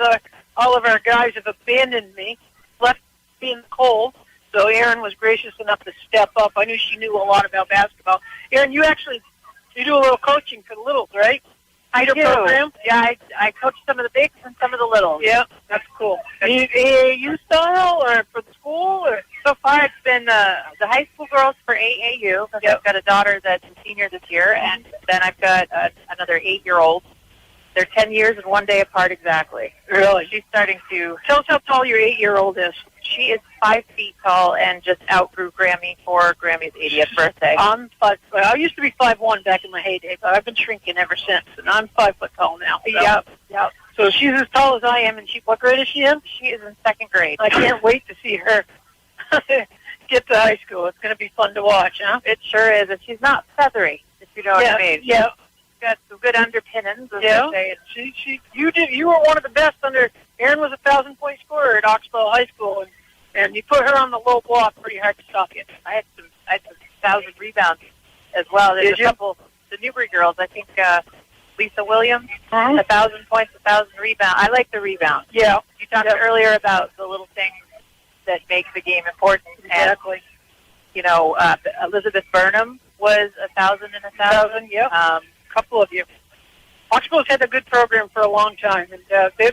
Speaker 1: all of our guys have abandoned me, left me in the cold. So Aaron was gracious enough to step up. I knew she knew a lot about basketball. Aaron, you do a little coaching for the littles, right?
Speaker 2: I do.
Speaker 1: Program?
Speaker 2: Yeah, I coach some of the bigs and some of the littles.
Speaker 1: Yeah, that's cool. AAU style or for the school? Or?
Speaker 2: So far, it's been the high school girls for AAU. Because I've got a daughter that's a senior this year, and then I've got another 8-year-old. They're 10 years and 1 day apart exactly.
Speaker 1: Really?
Speaker 2: She's starting to...
Speaker 1: Tell us how tall your 8-year-old is.
Speaker 2: She is 5 feet tall and just outgrew Grammy for Grammy's 80th birthday.
Speaker 1: I'm 5. I used to be 5'1" back in my heyday, but I've been shrinking ever since, and I'm 5 foot tall now. So.
Speaker 2: Yep.
Speaker 1: So she's as tall as I am, and what grade is she in?
Speaker 2: She is in 2nd grade.
Speaker 1: I can't wait to see her get to high school. It's going to be fun to watch, huh?
Speaker 2: It sure is, and she's not feathery, if you know what I mean.
Speaker 1: Yeah.
Speaker 2: Got some good underpinnings, as they say.
Speaker 1: You were one of the best Aaron was a 1,000-point scorer at Oxbow High School, and you put her on the low block pretty hard to stop you.
Speaker 2: I had some 1,000 rebounds as well. There's a couple, the Newbury girls, I think Lisa Williams, 1,000 points, 1,000 rebounds. I like the rebound.
Speaker 1: Yeah.
Speaker 2: You talked earlier about the little things that make the game important.
Speaker 1: Exactly.
Speaker 2: And, Elizabeth Burnham was 1,000 and 1,000.
Speaker 1: Yeah. Couple of you. Oxbow's had a good program for a long time, and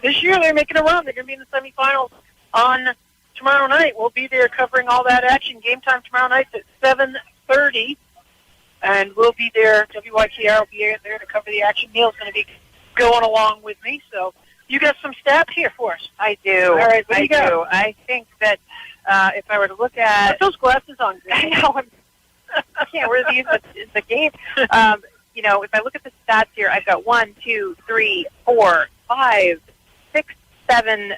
Speaker 1: this year they're making a run. They're going to be in the semifinals on tomorrow night. We'll be there covering all that action. Game time tomorrow night at 7:30, and we'll be there. WYKR will be there to cover the action. Neil's going to be going along with me, so you got some stats here for us.
Speaker 2: I do.
Speaker 1: All right, what do you got?
Speaker 2: do. I think that if I were to look at...
Speaker 1: Put those glasses on.
Speaker 2: I know. I can't wear these in the game. If I look at the stats here, I've got 1, 2, 3, 4, 5, 6, 7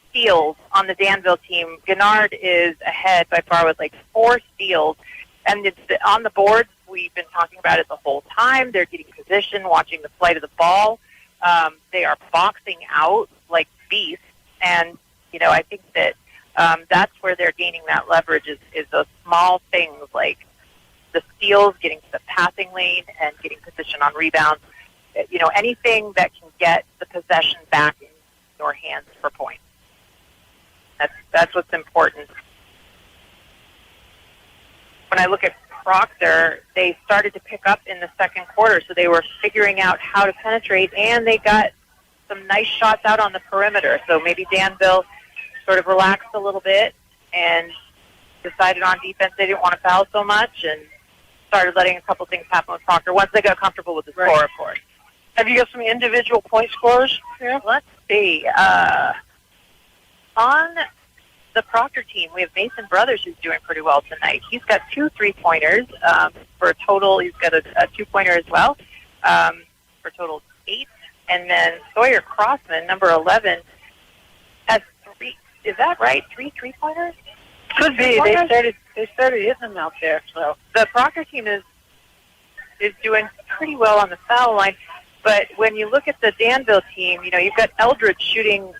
Speaker 2: steals on the Danville team. Gennard is ahead by far with 4 steals. And on the boards, we've been talking about it the whole time. They're getting position, watching the flight of the ball. They are boxing out like beasts. And, I think that that's where they're gaining that leverage is those small things like the steals, getting to the passing lane, and getting position on rebounds. Anything that can get the possession back in your hands for points. That's what's important. When I look at Proctor, they started to pick up in the second quarter, so they were figuring out how to penetrate, and they got some nice shots out on the perimeter. So maybe Danville sort of relaxed a little bit and decided on defense they didn't want to foul so much, and started letting a couple things happen with Proctor once they got comfortable with the score, of course.
Speaker 1: Have you got some individual point scorers here?
Speaker 2: Let's see. On the Proctor team, we have Mason Brothers, who's doing pretty well tonight. He's got 2 3-pointers for a total. He's got a 2-pointer as well for a total of 8. And then Sawyer Crossman, number 11, has 3. Is that right? 3 3-pointers?
Speaker 1: Could be. They started hitting them out there. So
Speaker 2: the Proctor team is doing pretty well on the foul line. But when you look at the Danville team, you've got Eldridge shooting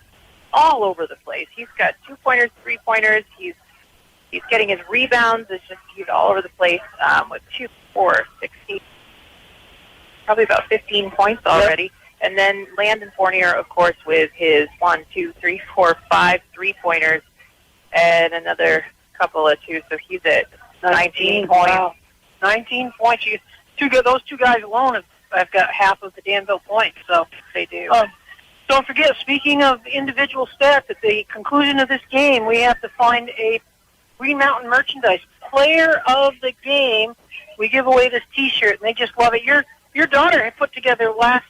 Speaker 2: all over the place. He's got 2-pointers, 3-pointers. He's getting his rebounds. He's all over the place with 2, 4, 16, probably about 15 points already. And then Landon Fournier, of course, with his 1, 2, 3, 4, 5 3-pointers and another couple of 2. So he's at 19 points.
Speaker 1: Wow. 19 points. Those two guys alone have got half of the Danville points. So
Speaker 2: they do.
Speaker 1: Don't forget, speaking of individual stats, at the conclusion of this game, we have to find a Green Mountain Merchandise Player of the Game. We give away this T-shirt, and they just love it. Your daughter had put together last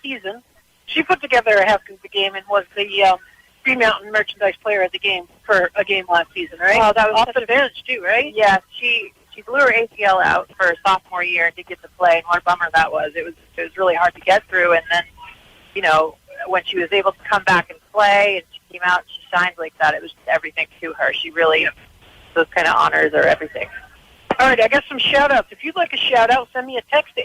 Speaker 1: season, she put together a half of the game and was the Green Mountain Merchandise Player of the Game for a game last season, right?
Speaker 2: Oh, that was
Speaker 1: off the bench too, right?
Speaker 2: Yeah, she blew her ACL out for her sophomore year and did get to play. And what a bummer that was. It was really hard to get through. And then, when she was able to come back and play and she came out and she shined like that, it was everything to her. She really, those kind of honors are everything.
Speaker 1: All right, I got some shout-outs. If you'd like a shout-out, send me a text to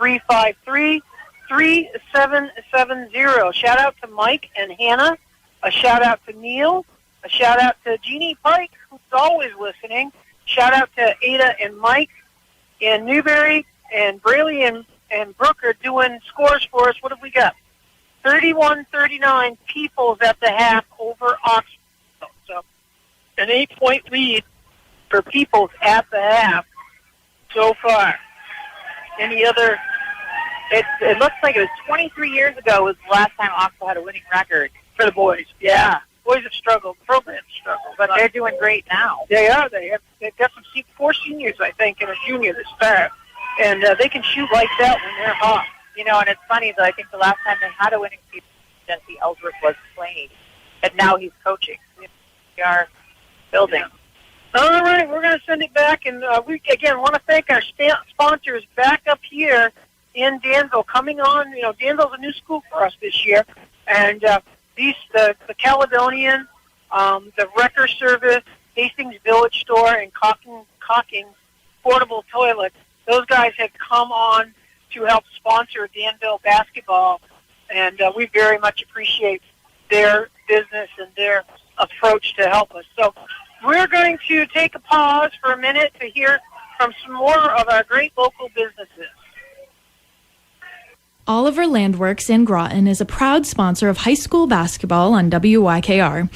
Speaker 1: 802-353-3770. Shout-out to Mike and Hannah. A shout-out to Neil. A shout-out to Jeannie Pike, who's always listening. Shout-out to Ada and Mike in Newberry. And Braley and Brooke are doing scores for us. What have we got? 31-39 Peoples at the half over Oxford. So an 8-point lead for Peoples at the half so far. Any other?
Speaker 2: It looks like it was 23 years ago was the last time Oxford had a winning record
Speaker 1: for the boys. Yeah. Boys have struggled. The program struggled.
Speaker 2: But they're doing great now.
Speaker 1: They are. They've got some 4 seniors, I think, and a junior this start. And they can shoot like that when they're hot.
Speaker 2: And it's funny, though, I think the last time they had a winning season, Jesse Ellsworth was playing. And now he's coaching. We are building.
Speaker 1: Yeah. All right, we're going to send it back. And we, again, want to thank our sponsors back up here in Danville. Coming on, Danville's a new school for us this year. And the Caledonian, the Wrecker Service, Hastings Village Store, and Calkins Portable Toilets, those guys have come on to help sponsor Danville basketball, and we very much appreciate their business and their approach to help us. So we're going to take a pause for a minute to hear from some more of our great local businesses.
Speaker 6: Oliver Landworks in Groton is a proud sponsor of high school basketball on WYKR.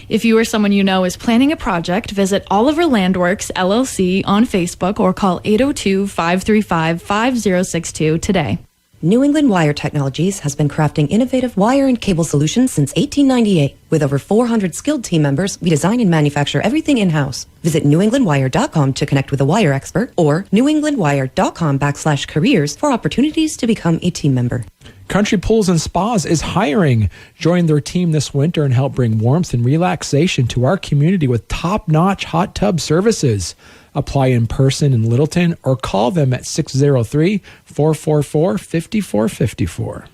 Speaker 6: If you or someone you know is planning a project, visit Oliver Landworks LLC on Facebook or call 802-535-5062 today.
Speaker 9: New England Wire Technologies has been crafting innovative wire and cable solutions since 1898. With over 400 skilled team members, we design and manufacture everything in-house. Visit newenglandwire.com to connect with a wire expert or newenglandwire.com/careers for opportunities to become a team member.
Speaker 4: Country Pools and Spas is hiring. Join their team this winter and help bring warmth and relaxation to our community with top-notch hot tub services. Apply in person in Littleton or call them at 603-444-5454.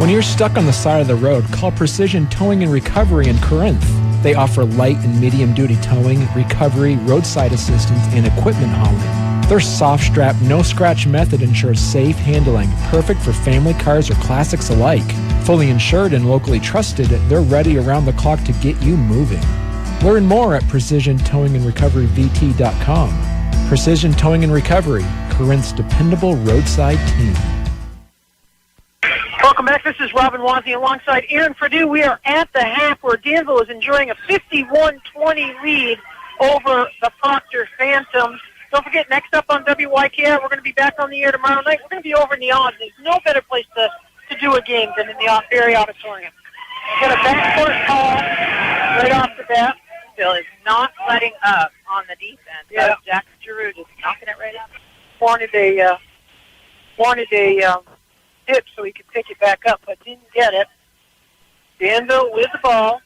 Speaker 4: When you're stuck on the side of the road, call Precision Towing and Recovery in Corinth. They offer light and medium-duty towing, recovery, roadside assistance, and equipment hauling. Their soft strap, no-scratch method ensures safe handling, perfect for family cars or classics alike. Fully insured and locally trusted, they're ready around the clock to get you moving. Learn more at PrecisionTowingAndRecoveryVT.com. Precision Towing and Recovery, Corinth's dependable roadside team.
Speaker 1: Welcome back. This is Robin Wazzy alongside Aaron Perdue. We are at the half where Danville is enjoying a 51-20 lead over the Proctor Phantoms. Don't forget, next up on WYKR, we're going to be back on the air tomorrow night. We're going to be over in the Odds. There's no better place to do a game than in the Berry Auditorium. We got a backcourt call right off the bat.
Speaker 2: Bill is not letting up on the defense.
Speaker 1: Yeah.
Speaker 2: Jack Giroux just knocking it right up.
Speaker 1: Wanted a tip so he could pick it back up, but didn't get it. Danville with the ball.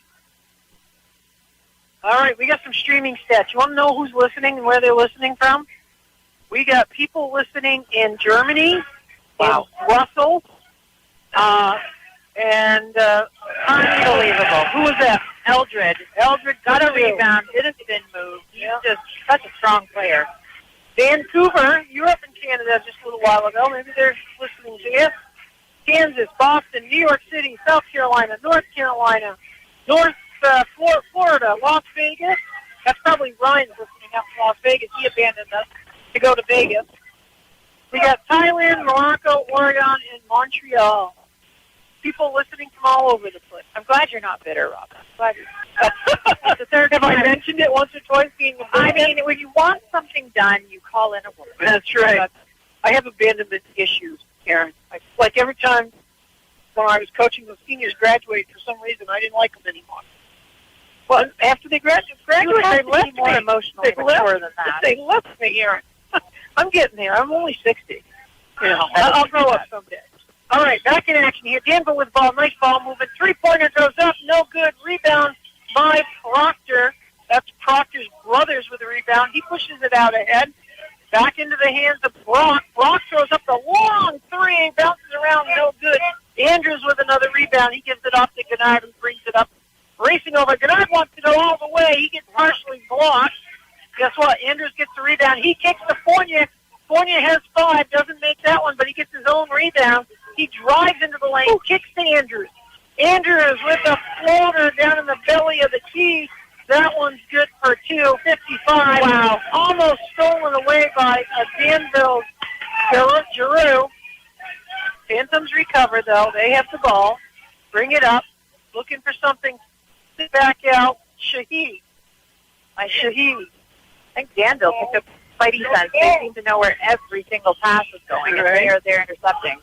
Speaker 1: All right, we got some streaming stats. You want to know who's listening and where they're listening from? We got people listening in Germany, in Brussels, and
Speaker 2: unbelievable.
Speaker 1: Who was that?
Speaker 2: Eldred got a rebound, did a spin move. He's just such a strong player.
Speaker 1: Vancouver, you were up in Canada just a little while ago. Maybe they're listening to you. Kansas, Boston, New York City, South Carolina, North Carolina, Florida, Las Vegas. That's probably Ryan's listening out from Las Vegas. He abandoned us to go to Vegas. We got Thailand, Montreal. People listening from all over the place.
Speaker 2: I'm glad you're not bitter, Robin. I'm glad you're the third
Speaker 1: Have
Speaker 2: time.
Speaker 1: I mentioned it once or twice being abandoned?
Speaker 2: I mean, when you want something done, you call in a woman.
Speaker 1: That's right. I have abandonment issues, Karen. Like every time when I was coaching, the seniors graduated for some reason. I didn't like them anymore. Well, after they graduated, they left me.
Speaker 2: More emotionally mature than that.
Speaker 1: They left me, Aaron. I'm getting there. I'm only 60. You know, I'll grow up someday. All right, back in action here. Danville with the ball. Nice ball movement. Three-pointer goes up. No good. Rebound by Proctor. That's Proctor's brothers with the rebound. He pushes it out ahead. Back into the hands of Brock. Brock throws up the long three. Bounces around. No good. Andrews with another rebound. He gives it off to Gennard, who brings it up. Racing over. Gennard wants to go all the way. He gets partially blocked. Guess what? Andrews gets the rebound. He kicks to Fournier. Fournier has 5. Doesn't make that one, but he gets his own rebound. He drives into the lane. Kicks to Andrews. Andrews with a floater down in the belly of the key. That one's good for 2. 55. Wow. Almost stolen away by Danville Giroux. Phantoms recover, though. They have the ball. Bring it up. Looking for something. Sit back out. Shaheed. Shaheed.
Speaker 2: I think Danville picked up fighting sense. They seem to know where every single pass is going, and they are there intercepting.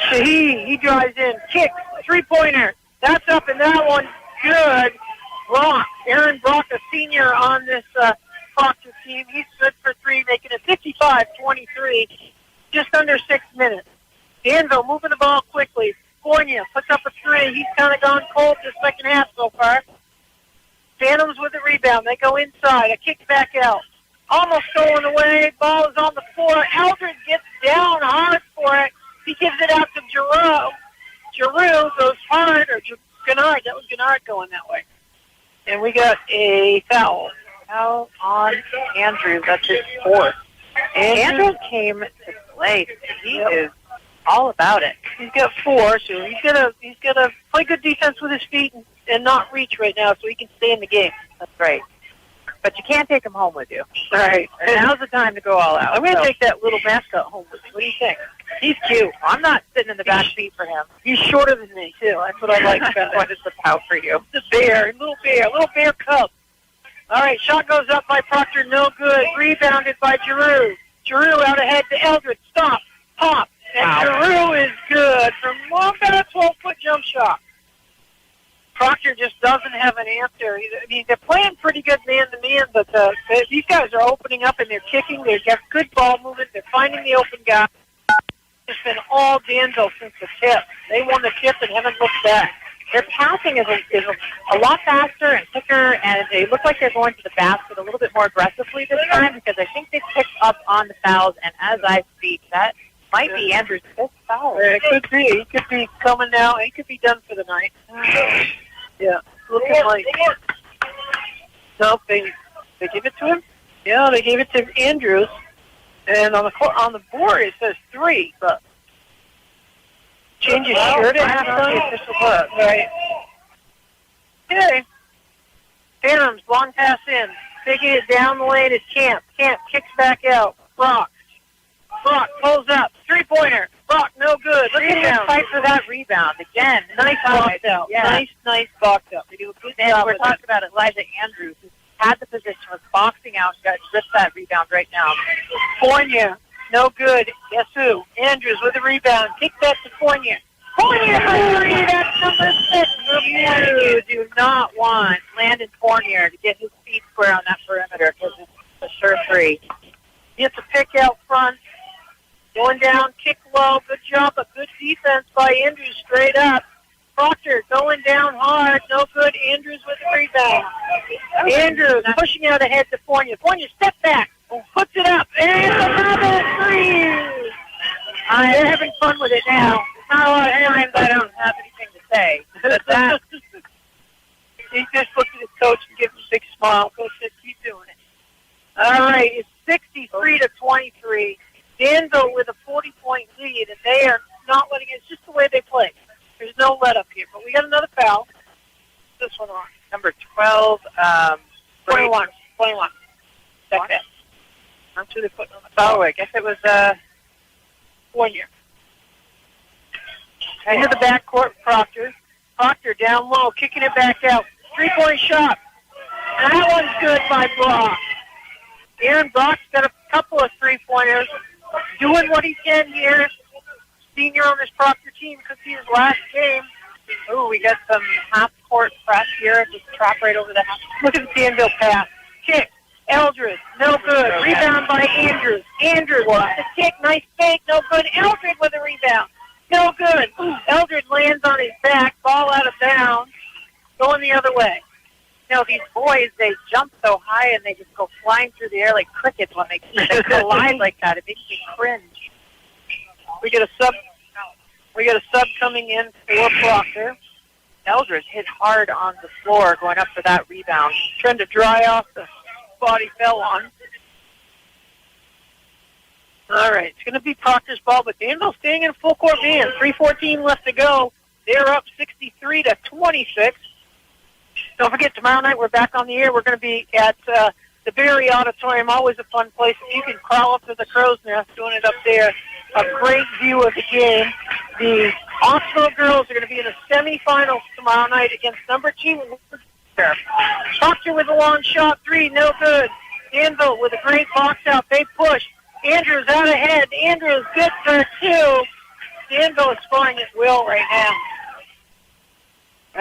Speaker 1: Shaheed, he drives in, kicks, three-pointer. That's up, and that one good. Brock, Aaron Brock, a senior on this Proctor team. He's good for 3, making it 55-23, just under 6 minutes. Danville moving the ball quickly. Fournier puts up a 3. He's kind of gone cold this second half so far. Phantoms with the rebound. They go inside. A kick back out. Almost stolen away. Ball is on the floor. Eldred gets down hard for it. He gives it out to Giroux. Giroux goes hard, or Gennard. That was Gennard going that way. And we got a foul.
Speaker 2: Foul on Andrews. That's his 4th. Andrews came to play. He is all about it.
Speaker 1: He's got 4, so he's gonna play good defense with his feet and not reach right now, so he can stay in the game.
Speaker 2: That's right. But you can't take him home with you.
Speaker 1: All right.
Speaker 2: And now's the time to go all out.
Speaker 1: I'm going to take that little mascot home with me. What do you think? He's cute.
Speaker 2: I'm not sitting in the back seat for him.
Speaker 1: He's shorter than me, too. That's what I like about him.
Speaker 2: What is the pout for you?
Speaker 1: The bear. Little bear cub. All right, shot goes up by Proctor. No good. Rebounded by Giroux. Giroux out ahead to Eldred. Stop. Pop. And Giroux is good from about a 12-foot jump shot. Proctor just doesn't have an answer. I mean, they're playing pretty good man-to-man, but these guys are opening up and they're kicking. They've got good ball movement. They're finding the open guy. It's been all Danville since the tip. They won the tip and haven't looked back.
Speaker 2: Their passing is a lot faster and quicker, and they look like they're going to the basket a little bit more aggressively this time because I think they picked up on the fouls, and as I speak, that might be Andrew's 5th foul.
Speaker 1: It could be. He could be coming now. He could be done for the night. Yeah, looking like. No, they gave it to him. Yeah, they gave it to Andrews, and on the board it says 3, but change his shirt at halftime. Right. Okay. Phantoms, long pass in, taking it down the lane is Camp. Camp kicks back out. Brock pulls up, 3-pointer. Brock, no good. Look at him
Speaker 2: fight for that rebound again.
Speaker 1: Nice box out. Yeah. Nice box out. They do a good job.
Speaker 2: We're talking about Elijah Andrews, who had the position, was boxing out, and got ripped that rebound right now.
Speaker 1: Fournier, no good. Guess who? Andrews with the rebound. Kick that to Fournier. Fournier for 3. That's number 6.
Speaker 2: You do not want Landon Fournier to get his feet square on that perimeter because it's a sure 3.
Speaker 1: Gets a pick out front. Going down, kick low, good job, a good defense by Andrews straight up. Proctor going down hard, no good. Andrews with the rebound. Andrews pushing out ahead to Fournier. Fournier, step back, puts it up, and another 3. They're having fun with it now.
Speaker 2: It's not a lot of times I don't have anything to say. But that,
Speaker 1: he just looked at his coach and gives him a big smile. Coach said, keep doing it. All right, it's 63-23. Danville with a 40-point lead, and they are not letting it. It's just the way they play. There's no let-up here. But we got another foul. This one on.
Speaker 2: Number 12.
Speaker 1: 21. Check that. That's who they're putting on the foul.
Speaker 2: Oh, I guess it was
Speaker 1: Fournier. Into the backcourt, Proctor. Proctor down low, kicking it back out. 3-point shot. That one's good by Brock. Aaron Brock's got a couple of 3-pointers. Doing what he can here. Senior on this Proctor team could be his last game.
Speaker 2: Ooh, we got some half-court press here. Just trap right over the half.
Speaker 1: Look at the Danville pass. Kick. Eldred, no good. Rebound by Andrews. Andrews with the kick. Nice fake, no good. Eldred with a rebound. No good. Eldred lands on his back. Ball out of bounds. Going the other way.
Speaker 2: You know, these boys, they jump so high and they just go flying through the air like crickets when they collide like that. It makes me cringe.
Speaker 1: We get a sub coming in for Proctor.
Speaker 2: Eldred hit hard on the floor going up for that rebound.
Speaker 1: Trying to dry off the spot he fell on. All right, it's going to be Proctor's ball, but Danville staying in full court man. 3:14 left to go. They're up 63-26. Don't forget, tomorrow night we're back on the air. We're going to be at the Berry Auditorium, always a fun place. If you can crawl up to the crow's nest, doing it up there. A great view of the game. The Oxford girls are going to be in the semifinals tomorrow night against number 2. Proctor with a long shot, 3, no good. Danville with a great box out. They push. Andrews out ahead. Andrews good for 2. Danville is scoring at will right now.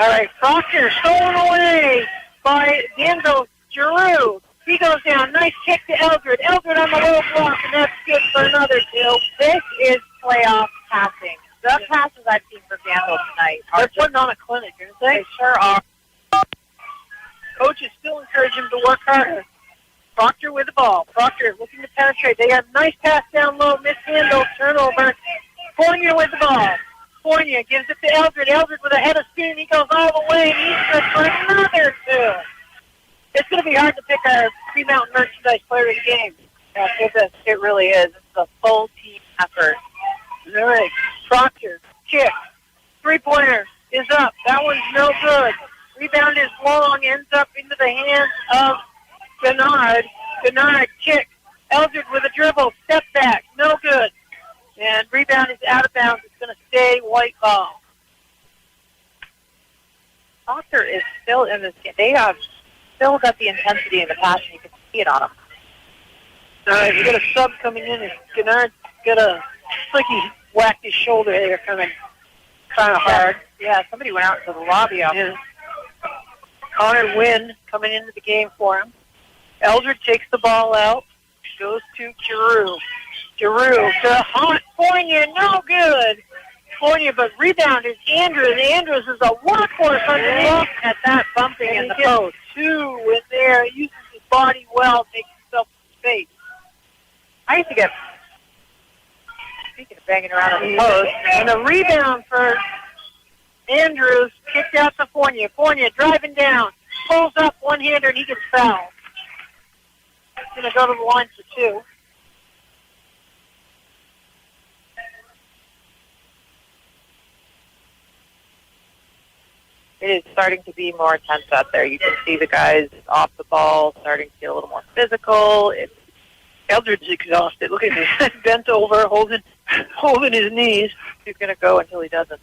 Speaker 1: All right, Proctor stolen away by Danville. Giroux. He goes down. Nice kick to Eldred. Eldred on the low block, and that's good for another 2.
Speaker 2: This is playoff passing. The passes I've seen from Danville tonight are
Speaker 1: They're putting on a clinic, aren't they?
Speaker 2: They sure are.
Speaker 1: Coaches still encourage him to work harder. Proctor with the ball. Proctor looking to penetrate. They have a nice pass down low. Mishandle. Turnover. Fournier with the ball. Fournier gives it to Eldred. Eldred with a head of steam. He goes all the way. He's good for another 2. It's going to be hard to pick our Green-Mountain Merchandise player of the game.
Speaker 2: Yeah, it really is. It's a full team effort.
Speaker 1: All right. Proctor. Kick. 3-pointer is up. That one's no good. Rebound is long. Ends up into the hands of Gennard. Gennard kick. Eldred with a dribble. Step back. No good. And rebound is out of bounds. It's going to stay white ball.
Speaker 2: Proctor is still in this game. They have still got the intensity and the passion. You can see it on them.
Speaker 1: All right, we got a sub coming in. And Gennard got a, it's like he whacked his shoulder there coming kind of hard.
Speaker 2: Yeah, somebody went out to the lobby out there.
Speaker 1: Connor Wynn coming into the game for him. Eldred takes the ball out. Goes to Giroux. Giroux to Hunt. Fournier, no good. Fournier, but rebound is Andrews. Andrews is a workhorse underneath.
Speaker 2: At that bumping in the post.
Speaker 1: 2 in there. He uses his body well, takes himself to space.
Speaker 2: I used to get, speaking of banging around on the post,
Speaker 1: and a rebound for Andrews, kicked out to Fournier. Fournier driving down, pulls up one-hander, and he gets fouled. He's going to go to the line for 2.
Speaker 2: It is starting to be more intense out there. You can see the guys off the ball starting to get a little more physical.
Speaker 1: Eldred's exhausted. Look at him. Bent over, holding his knees.
Speaker 2: He's going to go until he doesn't.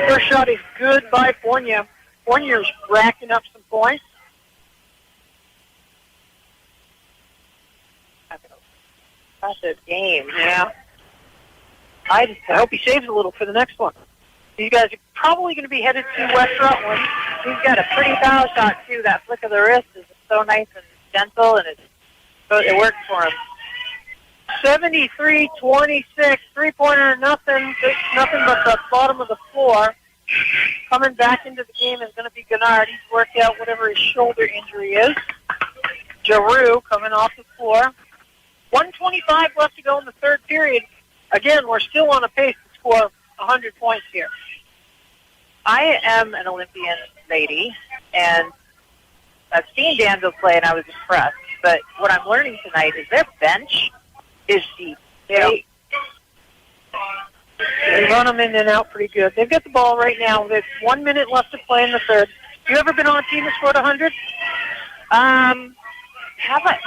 Speaker 1: First shot is good by Fournier. Fournier's racking up some points.
Speaker 2: Impressive game.
Speaker 1: Yeah. I hope he saves a little for the next one. These guys are probably going to be headed to West Rutland.
Speaker 2: He's got a pretty foul shot, too. That flick of the wrist is so nice and gentle, and it works for him.
Speaker 1: 73-26, 3-pointer, nothing but the bottom of the floor. Coming back into the game is going to be Gennard. He's worked out whatever his shoulder injury is. Giroux coming off the floor. 1:25 left to go in the third period. Again, we're still on a pace to score 100 points here.
Speaker 2: I am an Olympian lady, and I've seen Danville play, and I was impressed. But what I'm learning tonight is their bench is deep.
Speaker 1: They run them in and out pretty good. They've got the ball right now. There's 1 minute left to play in the third. You ever been on a team that scored 100?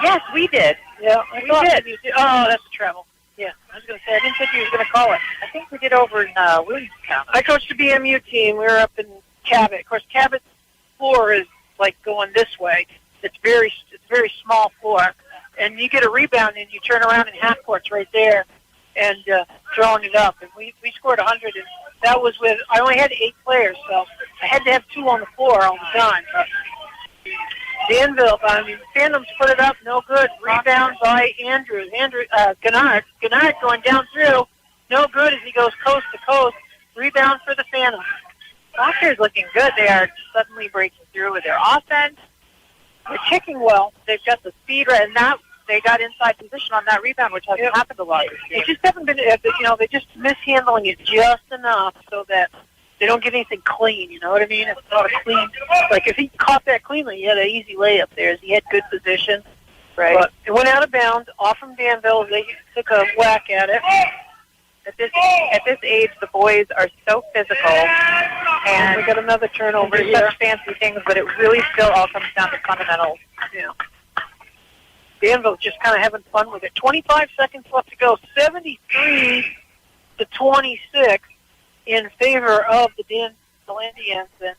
Speaker 2: Yes, we did.
Speaker 1: Yeah, we did. Oh, that's a travel. Yeah, I was going to say, I didn't think he was going to call it.
Speaker 2: I think we did over in Williamstown.
Speaker 1: I coached the BMU team. We were up in Cabot. Of course, Cabot's floor is like going this way. It's very small floor. And you get a rebound and you turn around in half courts right there and throwing it up. And we scored 100. And that was with, I only had 8 players, so I had to have 2 on the floor all the time. Danville, Phantoms put it up, no good. Rebound by Andrews. Gennard going down through, no good as he goes coast to coast. Rebound for the Phantoms.
Speaker 2: Proctor's looking good. They are suddenly breaking through with their offense.
Speaker 1: They're kicking well.
Speaker 2: They've got the speed, and that they got inside position on that rebound, which hasn't happened a lot this year.
Speaker 1: They just haven't been, they're just mishandling it just enough so that they don't get anything clean, you know what I mean? It's not a clean, like if he caught that cleanly, he had an easy layup there. He had good position.
Speaker 2: Right.
Speaker 1: But it went out of bounds, off from Danville. They took a whack at it.
Speaker 2: At this age, the boys are so physical, and
Speaker 1: we got another turnover
Speaker 2: here. Such fancy things, but it really still all comes down to fundamentals.
Speaker 1: Yeah. Danville's just kind of having fun with it. 25 seconds left to go. 73-26 in favor of the Danville Indians, and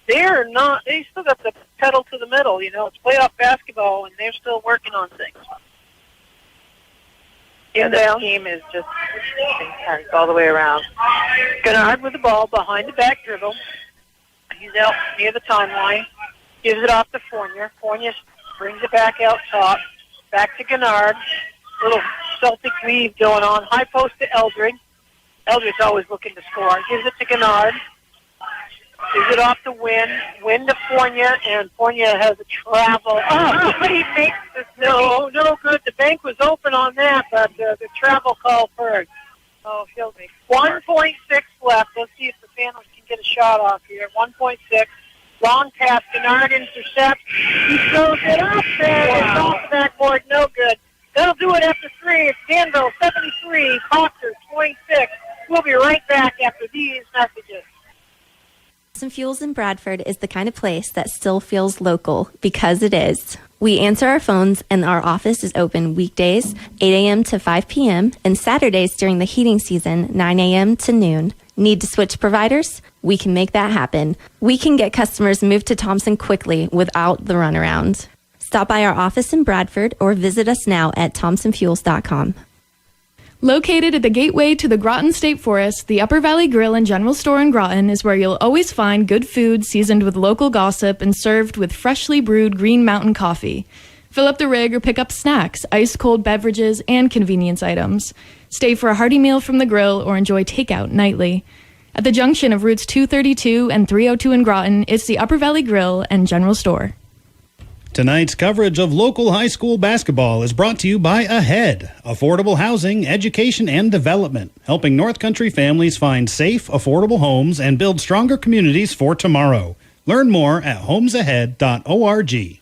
Speaker 1: they still got the pedal to the metal. You know, it's playoff basketball, and they're still working on things.
Speaker 2: And the team is just intense all the way around.
Speaker 1: Gennard with the ball behind the back dribble. He's out near the timeline. Gives it off to Fournier. Fournier brings it back out top. Back to Gennard. Little Celtic weave going on. High post to Eldred. Eldred's always looking to score. Gives it to Gennard. Gives it off to Wynn. Wynn to Fournier, and Fournier has a travel.
Speaker 2: Oh, but he makes this.
Speaker 1: No good. The bank was open on that, but the travel call first. Oh, kills me. 1.6 left. Let's see if the Phantoms can get a shot off here. 1.6. Long pass. Gennard intercepts. He throws it up there. It's off the backboard. No good. That'll do it after 3. It's Danville 73, Proctor 26. We'll be right back after these messages.
Speaker 14: Thompson Fuels in Bradford is the kind of place that still feels local, because it is. We answer our phones, and our office is open weekdays, 8 a.m. to 5 p.m., and Saturdays during the heating season, 9 a.m. to noon. Need to switch providers? We can make that happen. We can get customers moved to Thompson quickly without the runaround. Stop by our office in Bradford or visit us now at thompsonfuels.com.
Speaker 6: Located at the gateway to the Groton State Forest, the Upper Valley Grill and General Store in Groton is where you'll always find good food seasoned with local gossip and served with freshly brewed Green Mountain coffee. Fill up the rig or pick up snacks, ice-cold beverages, and convenience items. Stay for a hearty meal from the grill or enjoy takeout nightly. At the junction of routes 232 and 302 in Groton, it's the Upper Valley Grill and General Store.
Speaker 3: Tonight's coverage of local high school basketball is brought to you by Ahead, affordable housing, education, and development, helping North Country families find safe, affordable homes and build stronger communities for tomorrow. Learn more at homesahead.org.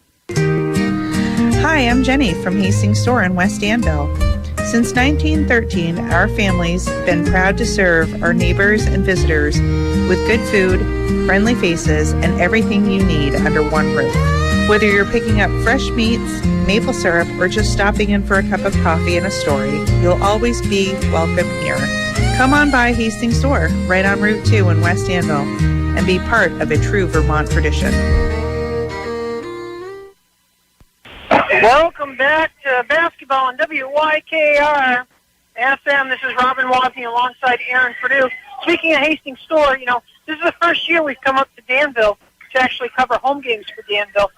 Speaker 15: Hi, I'm Jenny from Hastings Store in West Danville. Since 1913, our family's been proud to serve our neighbors and visitors with good food, friendly faces, and everything you need under one roof. Whether you're picking up fresh meats, maple syrup, or just stopping in for a cup of coffee and a story, you'll always be welcome here. Come on by Hastings Store, right on Route 2 in West Danville, and be part of a true Vermont tradition.
Speaker 1: Welcome back to basketball on WYKR FM. This is Robin Wozny alongside Aaron Purdue. Speaking of Hastings Store, this is the first year we've come up to Danville to actually cover home games for Danville.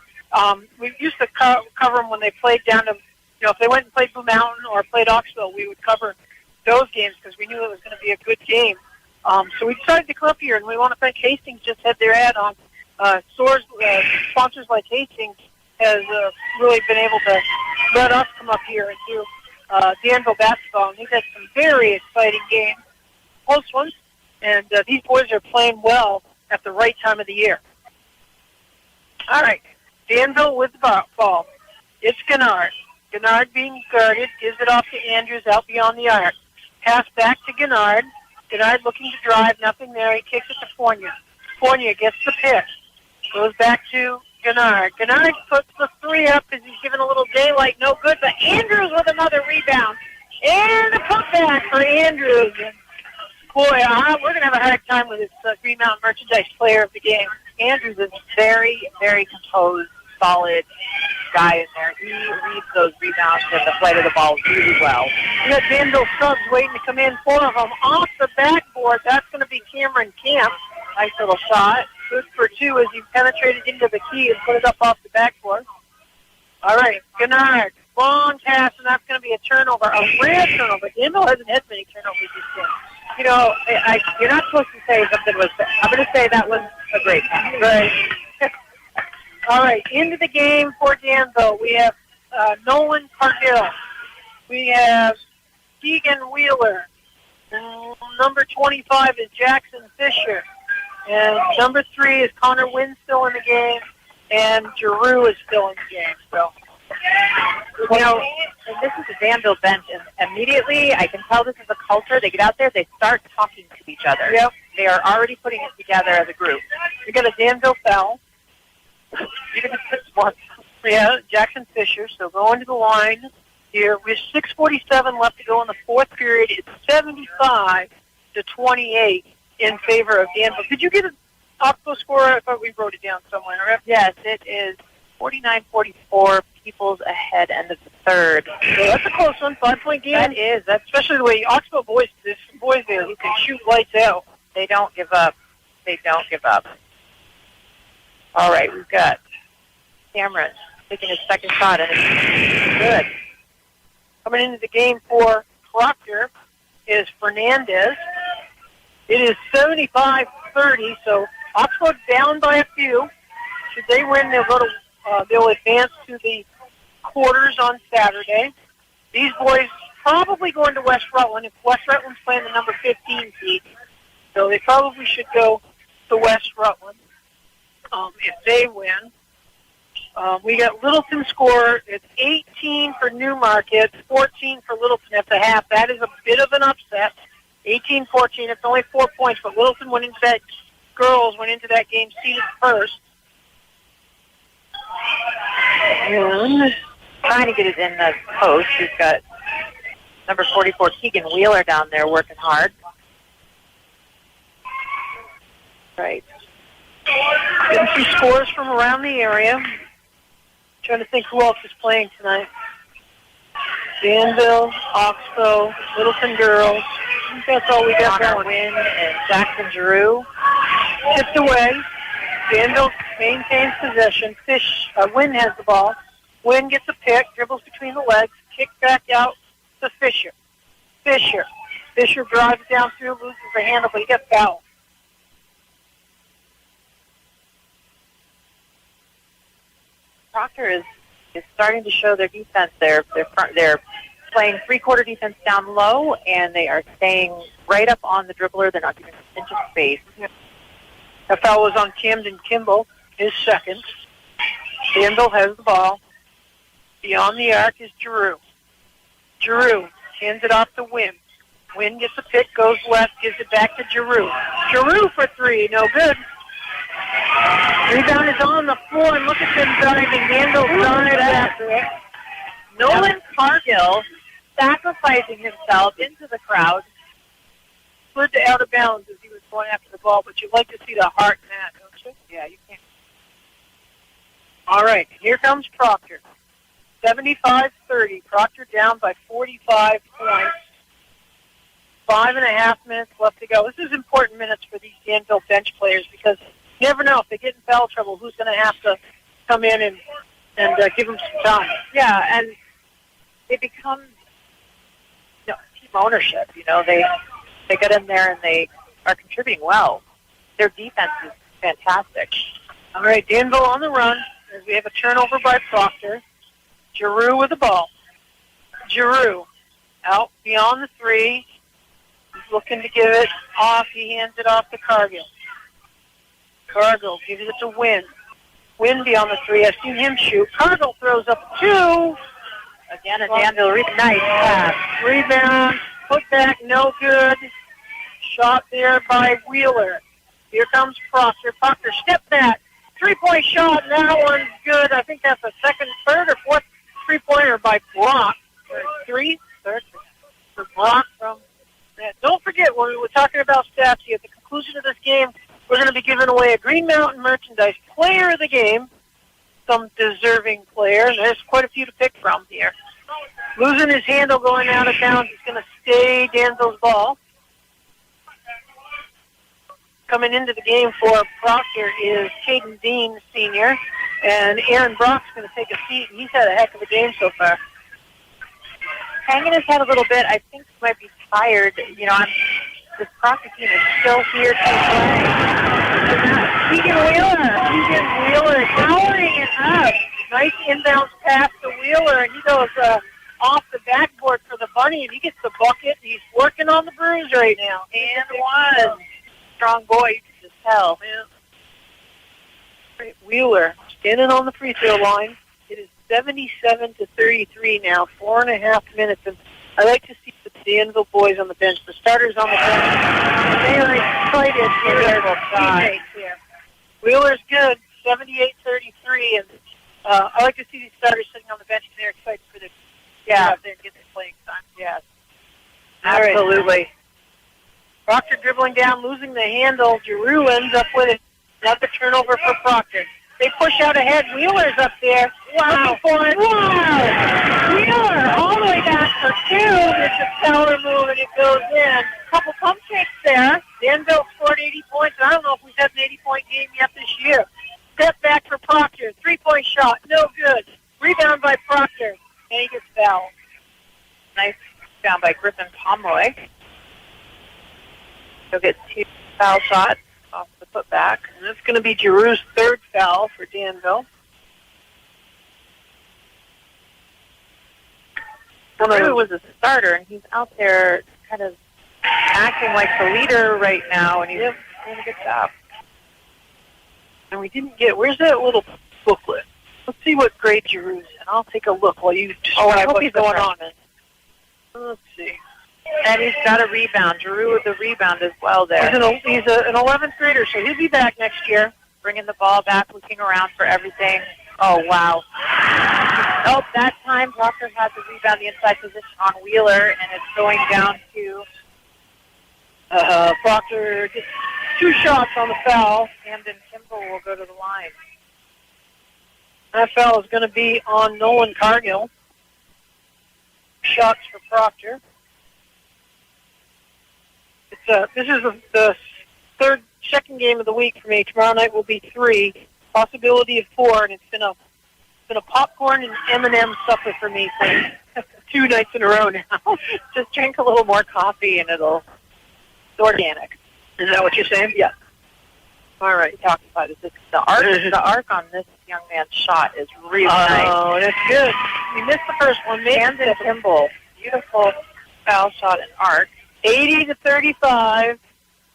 Speaker 1: We used to cover them when they played down to, if they went and played Blue Mountain or played Oxville, we would cover those games because we knew it was going to be a good game. So we decided to come up here, and we want to thank Hastings. Just had their ad on. Sponsors like Hastings has really been able to let us come up here and do Danville basketball. And we've had some very exciting games, close ones, and these boys are playing well at the right time of the year. All right. Danville with the ball. It's Gennard. Gennard being guarded, gives it off to Andrews out beyond the arc. Pass back to Gennard. Gennard looking to drive, nothing there. He kicks it to Fournier. Fournier gets the pick. Goes back to Gennard. Gennard puts the 3 up as he's given a little daylight, no good, but Andrews with another rebound. And a putback for Andrews. And boy, we're going to have a hard time with this Green Mountain Merchandise player of the game.
Speaker 2: Andrews is very, very composed, solid guy in there. He reads those rebounds and the flight of the ball really well.
Speaker 1: We got Danville subs waiting to come in, 4 of them off the backboard. That's going to be Cameron Camp. Nice little shot. Good for 2 as he penetrated into the key and put it up off the backboard. All right, Gennard. Long pass, and that's going to be a turnover, a rare turnover. Danville hasn't had many turnovers this game.
Speaker 2: You know, you're not supposed to say something was. I'm going to say that was a great pass.
Speaker 1: Right. All right, into the game for Danville. We have Nolan Cargill. We have Keegan Wheeler. Number 25 is Jackson Fisher. And number 3 is Connor Wynn still in the game. And Giroux is still in the game. So,
Speaker 2: you know, and this is a Danville bench, and immediately I can tell this is a culture. They get out there, they start talking to each other.
Speaker 1: Yep.
Speaker 2: They are already putting it together as a group.
Speaker 1: We got a Danville foul. Even if it's one. Yeah, Jackson Fisher. So going to the line here. We have 6:47 left to go in the 4th period. It's 75-28 in favor of Danville. Did you get an optical score? I thought we wrote it down somewhere. Right?
Speaker 2: Yes, it is 49-44. People's ahead end of the 3rd.
Speaker 1: So that's a close one. 5-point game.
Speaker 2: That is. That's
Speaker 1: especially the way Oxbow boys. There's some boys there who can shoot lights out.
Speaker 2: They don't give up. They don't give up. All right, we've got Cameron taking his second shot, and it's good.
Speaker 1: Coming into the game for Proctor is Fernandez. It is 75-30, so Oxbow down by a few. Should they win, they'll advance to the quarters on Saturday. These boys probably going to West Rutland. If West Rutland's playing the number 15 seed, so they probably should go to West Rutland if they win. We got Littleton score. It's 18 for Newmarket, 14 for Littleton at the half. That is a bit of an upset. 18-14. It's only 4 points, but Littleton went into that. Girls went into that game seeded first.
Speaker 2: And trying to get it in the post. We've got number 44, Keegan Wheeler, down there working hard. Right.
Speaker 1: Getting some scores from around the area. Trying to think who else is playing tonight. Danville, Oxbow, Littleton girls. I think that's all we got going.
Speaker 2: Wynn and Jackson Giroux.
Speaker 1: Tipped away. Danville maintains possession. Wynn has the ball. Wynn gets a pick, dribbles between the legs, kicks back out to Fisher. Fisher drives down through, loses the handle, but he gets fouled.
Speaker 2: Proctor is starting to show their defense. They're playing three-quarter defense down low, and they are staying right up on the dribbler. They're not giving an inch of space.
Speaker 1: The foul was on Camden Kimball, his second. Danville has the ball. Beyond the arc is Giroux. Giroux hands it off to Wynn. Wynn gets a pick, goes left, gives it back to Giroux. Giroux for three, no good. Rebound is on the floor, and look at them diving. Danville dives after it.
Speaker 2: Nolan Cargill sacrificing himself into the crowd.
Speaker 1: Slid to out of bounds as he was going after the ball, but you'd like to see the heart in that, don't you?
Speaker 2: Yeah, you can't.
Speaker 1: All right, here comes Proctor. 75-30. Proctor down by 45 points. 5.5 minutes left to go. This is important minutes for these Danville bench players because you never know if they get in foul trouble, who's going to have to come in and give them some time.
Speaker 2: Yeah, and they become team ownership. You know, they get in there and they are contributing well. Their defense is fantastic.
Speaker 1: All right, Danville on the run as we have a turnover by Proctor. Giroux with the ball. Giroux out beyond the three. He's looking to give it off. He hands it off to Cargill. Cargill gives it to Wynn. Wynn beyond the three. I've seen him shoot. Cargill throws up two.
Speaker 2: Again, a Danville nice pass.
Speaker 1: Rebound. Put back, no good. Shot there by Wheeler. Here comes Proctor. Proctor, step back. 3-point shot. That one's good. I think that's a third or fourth three-pointer by Brock. Third. giving away a Green Mountain Merchandise Player of the Game. Some deserving players. There's quite a few to pick from here. Losing his handle going out of bounds. He's going to stay Danville's ball. Coming into the game for Proctor is Caden Dean, senior, and Aaron Brock's going to take a seat. He's had a heck of a game so far.
Speaker 2: Hanging his head a little bit. I think he might be tired. This Proctor team is still here to play.
Speaker 1: Keegan Wheeler powering it up. Nice inbounds pass to Wheeler, and he goes off the backboard for the bunny, and he gets the bucket. He's working on the bruise right now. And one. Strong boy, you can just tell. Yeah. Wheeler standing on the free throw line. It is 77-33 now, 4.5 minutes. And I like to see the Danville boys on the bench, the starters on the bench. They are excited for their teammates here. Wheeler's good, 78-33, and I like to see these starters sitting on the bench, and they're excited for this. Yeah, they're getting playing time. Yes, absolutely. Proctor dribbling down, losing the handle. Giroux ends up with another turnover for Proctor. They push out ahead. Wheeler's up there. Wow. For it. Wow. Wheeler all the way back for two. It's a power move, and it goes in. Couple pump fakes there. Danville scored 80 points. I don't know if we've had an 80-point game yet this year. Step back for Proctor. Three-point shot. No good. Rebound by Proctor. And he gets fouled.
Speaker 2: Nice down by Griffin Pomeroy. He'll get 2 foul shots off the putback.
Speaker 1: And that's going to be Giroux's third foul for Danville.
Speaker 2: Giroux was a starter, and he's out there kind of acting like the leader right now, and he's doing a good job.
Speaker 1: And we didn't get, where's that little booklet? Let's see what grade Giroux's in. I'll take a look while you describe what's going on. Let's see.
Speaker 2: And he's got a rebound. Giroux with a rebound as well there.
Speaker 1: He's an 11th grader, so he'll be back next year.
Speaker 2: Bringing the ball back, looking around for everything. Oh, wow. Oh, that time Proctor had the rebound, the inside position on Wheeler, and it's going down to...
Speaker 1: Proctor gets 2 shots on the foul.
Speaker 2: Camden Kimball will go to the line.
Speaker 1: That foul is going to be on Nolan Cargill. Shots for Proctor. This is the second game of the week for me. Tomorrow night will be 3, possibility of 4, and it's been a popcorn and M&M supper for me for 2 nights in a row now.
Speaker 2: Just drink a little more coffee and it's organic.
Speaker 1: Is that what you're saying? Yeah.
Speaker 2: All right, talking about it. The arc on this young man's shot is really nice.
Speaker 1: Oh, that's good. We missed the first one.
Speaker 2: Camden Kimball, beautiful foul shot and arc.
Speaker 1: 80-35.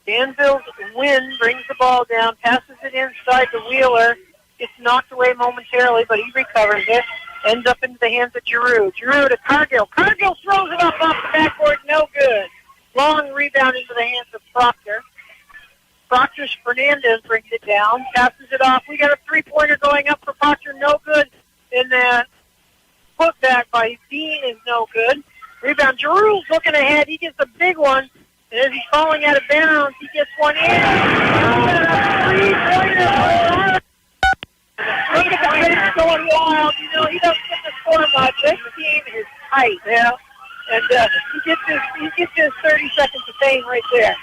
Speaker 1: Danville's win brings the ball down, passes it inside to Wheeler. Gets knocked away momentarily, but he recovers it. Ends up into the hands of Giroux. Giroux to Cargill. Cargill throws it up off the backboard. No good. Long rebound into the hands of Proctor. Proctor's Fernandez brings it down, passes it off. We got a 3-pointer going up for Proctor. No good. And then putback by Dean is no good. Rebound. Giroux's looking ahead. He gets a big one. And as he's falling out of bounds, he gets one in. Three-pointer. Look at the bench going wild. You know, he doesn't get to score much. This team is tight. Yeah. And he gets his 30 seconds of fame right there.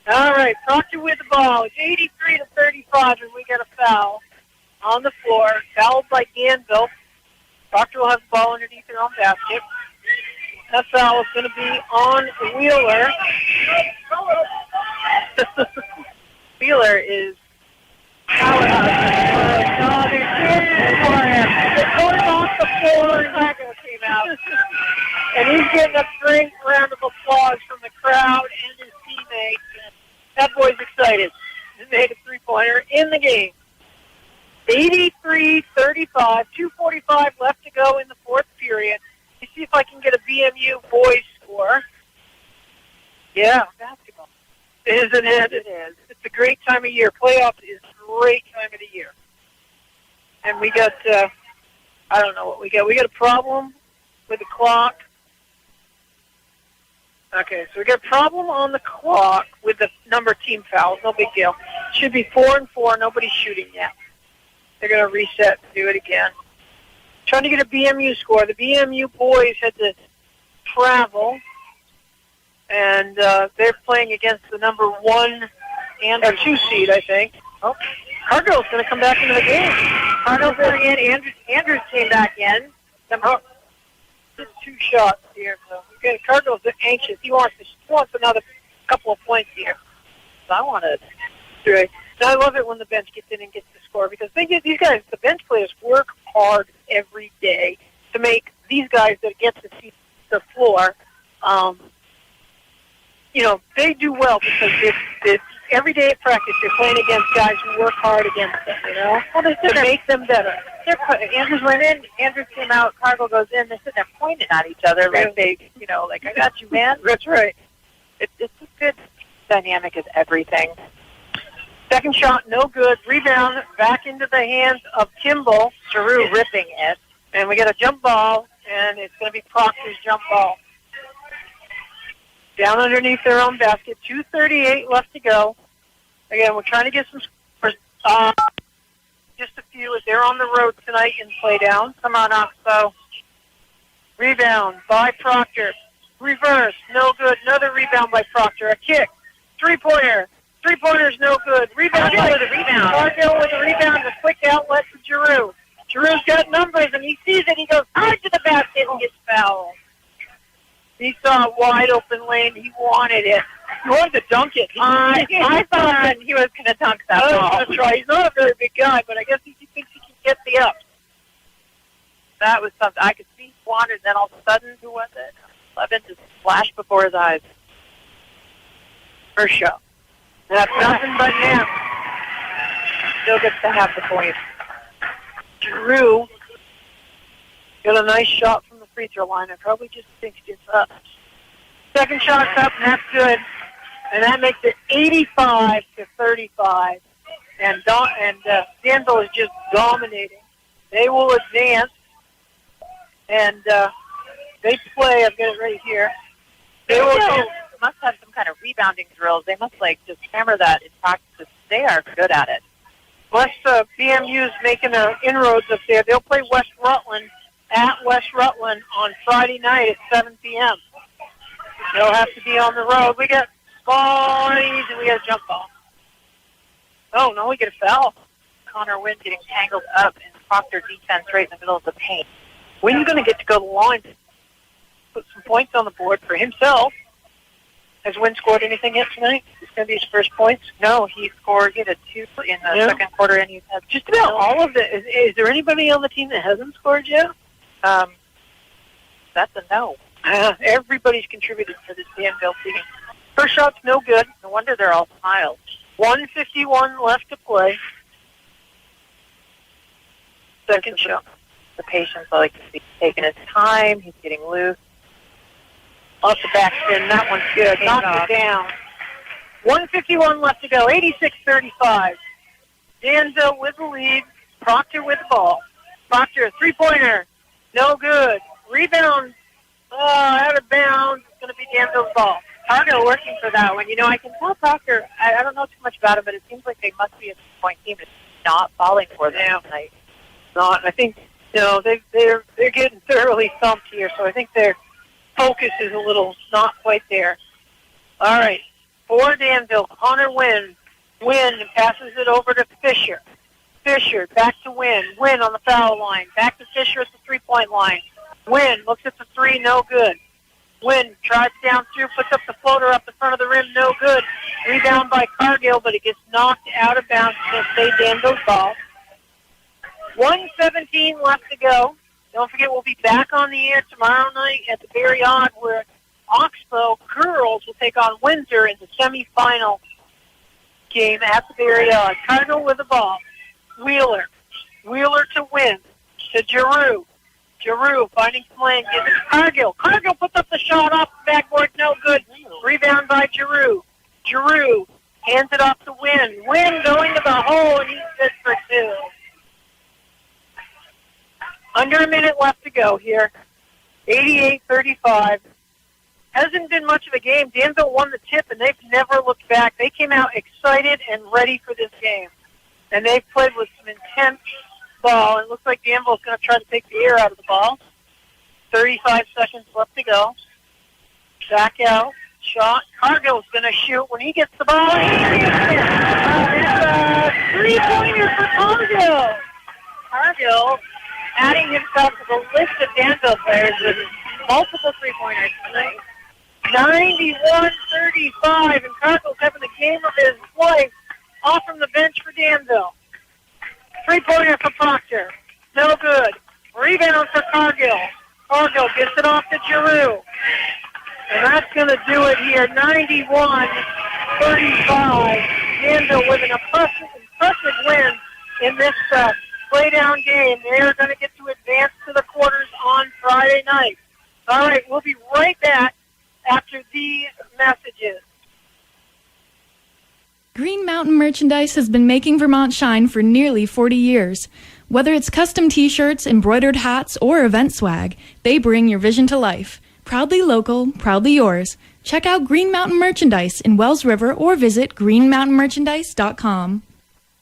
Speaker 1: All right, Proctor with the ball. It's 83-35, and we get a foul on the floor. Fouled by Danville. Proctor will have the ball underneath their own basket. That foul is going to be on Wheeler.
Speaker 2: Wheeler is
Speaker 1: powerhouse. For him. They pulled him off the floor, and Margaret came out. And he's getting a great round of applause from the crowd and his teammates. That boy's excited. He made a 3-pointer in the game. 83-35, 2:45 left to go in the fourth period. Let's see if I can get a BMU boys score. Yeah, basketball. Isn't it? It is. It's a great time of year. Playoffs is a great time of the year. And we got, I don't know what we got. We got a problem with the clock. Okay, so we got a problem on the clock with the number of team fouls. No big deal. Should be 4-4. Nobody's shooting yet. They're going to reset and do it again. Trying to get a BMU score. The BMU boys had to travel, and they're playing against the number 1 and 2 seed, I think. Oh, Cargill's going to come back into the game.
Speaker 2: Cargill's going in. Andrews came back in.
Speaker 1: Just 2 shots here. So okay, Cargill's anxious. He wants another couple of points here. So I want to. Right. And I love it when the bench gets in and gets the score because these guys, the bench players, work hard every day to make these guys that get to see the floor. They do well because it's every day at practice they're playing against guys who work hard against them. Well, they to make them better.
Speaker 2: Andrews went in. Andrews came out. Cargill goes in. They're sitting there pointing at each other like they, like I got you, man.
Speaker 1: That's right.
Speaker 2: It's a good dynamic is everything.
Speaker 1: Second shot, no good. Rebound back into the hands of Kimball.
Speaker 2: Giroux ripping it.
Speaker 1: And we got a jump ball, and it's going to be Proctor's jump ball. Down underneath their own basket. 2:38 left to go. Again, we're trying to get some scores. Just a few as they're on the road tonight in play down. Come on, Oxbow. Rebound by Proctor. Reverse, no good. Another rebound by Proctor. A kick. Three-pointer. Three-pointer's no good. Rebound
Speaker 2: with a rebound.
Speaker 1: Cargill with a rebound. A quick outlet to Giroux. Giroux's got numbers, and he sees it. He goes hard to the basket and gets fouled. He saw a wide-open lane. He wanted it. He wanted to dunk it.
Speaker 2: I thought he was going to dunk that ball.
Speaker 1: That's right. He's not a very big guy, but I guess he thinks he can get the up.
Speaker 2: That was something. I could see he wanted, and then all of a sudden, who was it? Levin just flashed before his eyes.
Speaker 1: First shot. That's nothing but net.
Speaker 2: Still gets to have the point.
Speaker 1: Giroux got a nice shot from the free throw line. I probably just think it's up. Second shot's up, and that's good. And that makes it 85-35. And Danville is just dominating. They will advance. And they play, I've got it right here.
Speaker 2: They must have some kind of rebounding drills. They must just hammer that in practice. They are good at it.
Speaker 1: BMU's making their inroads up there. They'll play West Rutland at West Rutland on Friday night at 7 p.m. They'll have to be on the road. We got volleys and we got a jump ball. Oh, no, we get a foul.
Speaker 2: Connor Wynn getting tangled up in Proctor defense right in the middle of the paint.
Speaker 1: Wynn's going to get to go to the line to put some points on the board for himself. Has Wynn scored anything yet tonight? It's going to be his first points?
Speaker 2: No, he scored. He had a 2 in the second quarter, and he's had
Speaker 1: just about all of it. Is there anybody on the team that hasn't scored yet?
Speaker 2: That's a no.
Speaker 1: Everybody's contributed to this Danville team. First shot's no good.
Speaker 2: No wonder they're all smiles.
Speaker 1: 1:51 left to play. Second shot.
Speaker 2: The patience, I like to see, taking his time. He's getting loose.
Speaker 1: Off the back spin. That one's good. Knocked it down. 1:51 left to go. 86-35. Danville with the lead. Proctor with the ball. Proctor, three-pointer. No good. Rebound. Out of bounds. It's going to be Danville's ball.
Speaker 2: Cargill working for that one. I can tell Proctor, I don't know too much about him, but it seems like they must be a point team that's not falling for them tonight.
Speaker 1: Not. I think, they're getting thoroughly thumped here, so I think their focus is a little not quite there. All right. For Danville, Connor Wynn. Wynn passes it over to Fisher. Fisher back to Wynn. Wynn on the foul line. Back to Fisher at the three-point line. Wynn looks at the three, no good. Wynn drives down through, puts up the floater up the front of the rim, no good. Rebound by Cargill, but it gets knocked out of bounds. It's going to stay Danville's ball. 1:17 left to go. Don't forget, we'll be back on the air tomorrow night at the Very Odd, where Oxbow girls will take on Windsor in the semifinal game at the Very Odd. Cardinal with the ball. Wheeler. Wheeler to Wynn. To Giroux. Giroux finding some lane. Gives it to Cargill. Cargill puts up the shot off the backboard. No good. Rebound by Giroux. Giroux hands it off to Wynn. Wynn going to the hole, and he's good for 2. Under a minute left to go here. 88-35. Hasn't been much of a game. Danville won the tip, and they've never looked back. They came out excited and ready for this game. And they've played with some intense ball. It looks like Danville's going to try to take the air out of the ball. 35 seconds left to go. Back out. Shot. Cargill's going to shoot when he gets the ball. It's a three-pointer for Cargill. Cargill adding himself to the list of Danville players with multiple three-pointers tonight. 91-35, and Cargill's having the game of his life off from the bench for Danville. Three-pointer for Proctor. No good. Rebound for Cargill. Cargill gets it off to Giroux. And that's going to do it here. 91-35. Danville with an impressive win in this play-down game. They're going to get to advance to the quarters on Friday night. All right, we'll be right back after these messages.
Speaker 6: Green Mountain Merchandise has been making Vermont shine for nearly 40 years. Whether it's custom t-shirts, embroidered hats, or event swag, they bring your vision to life. Proudly local, proudly yours. Check out Green Mountain Merchandise in Wells River or visit greenmountainmerchandise.com.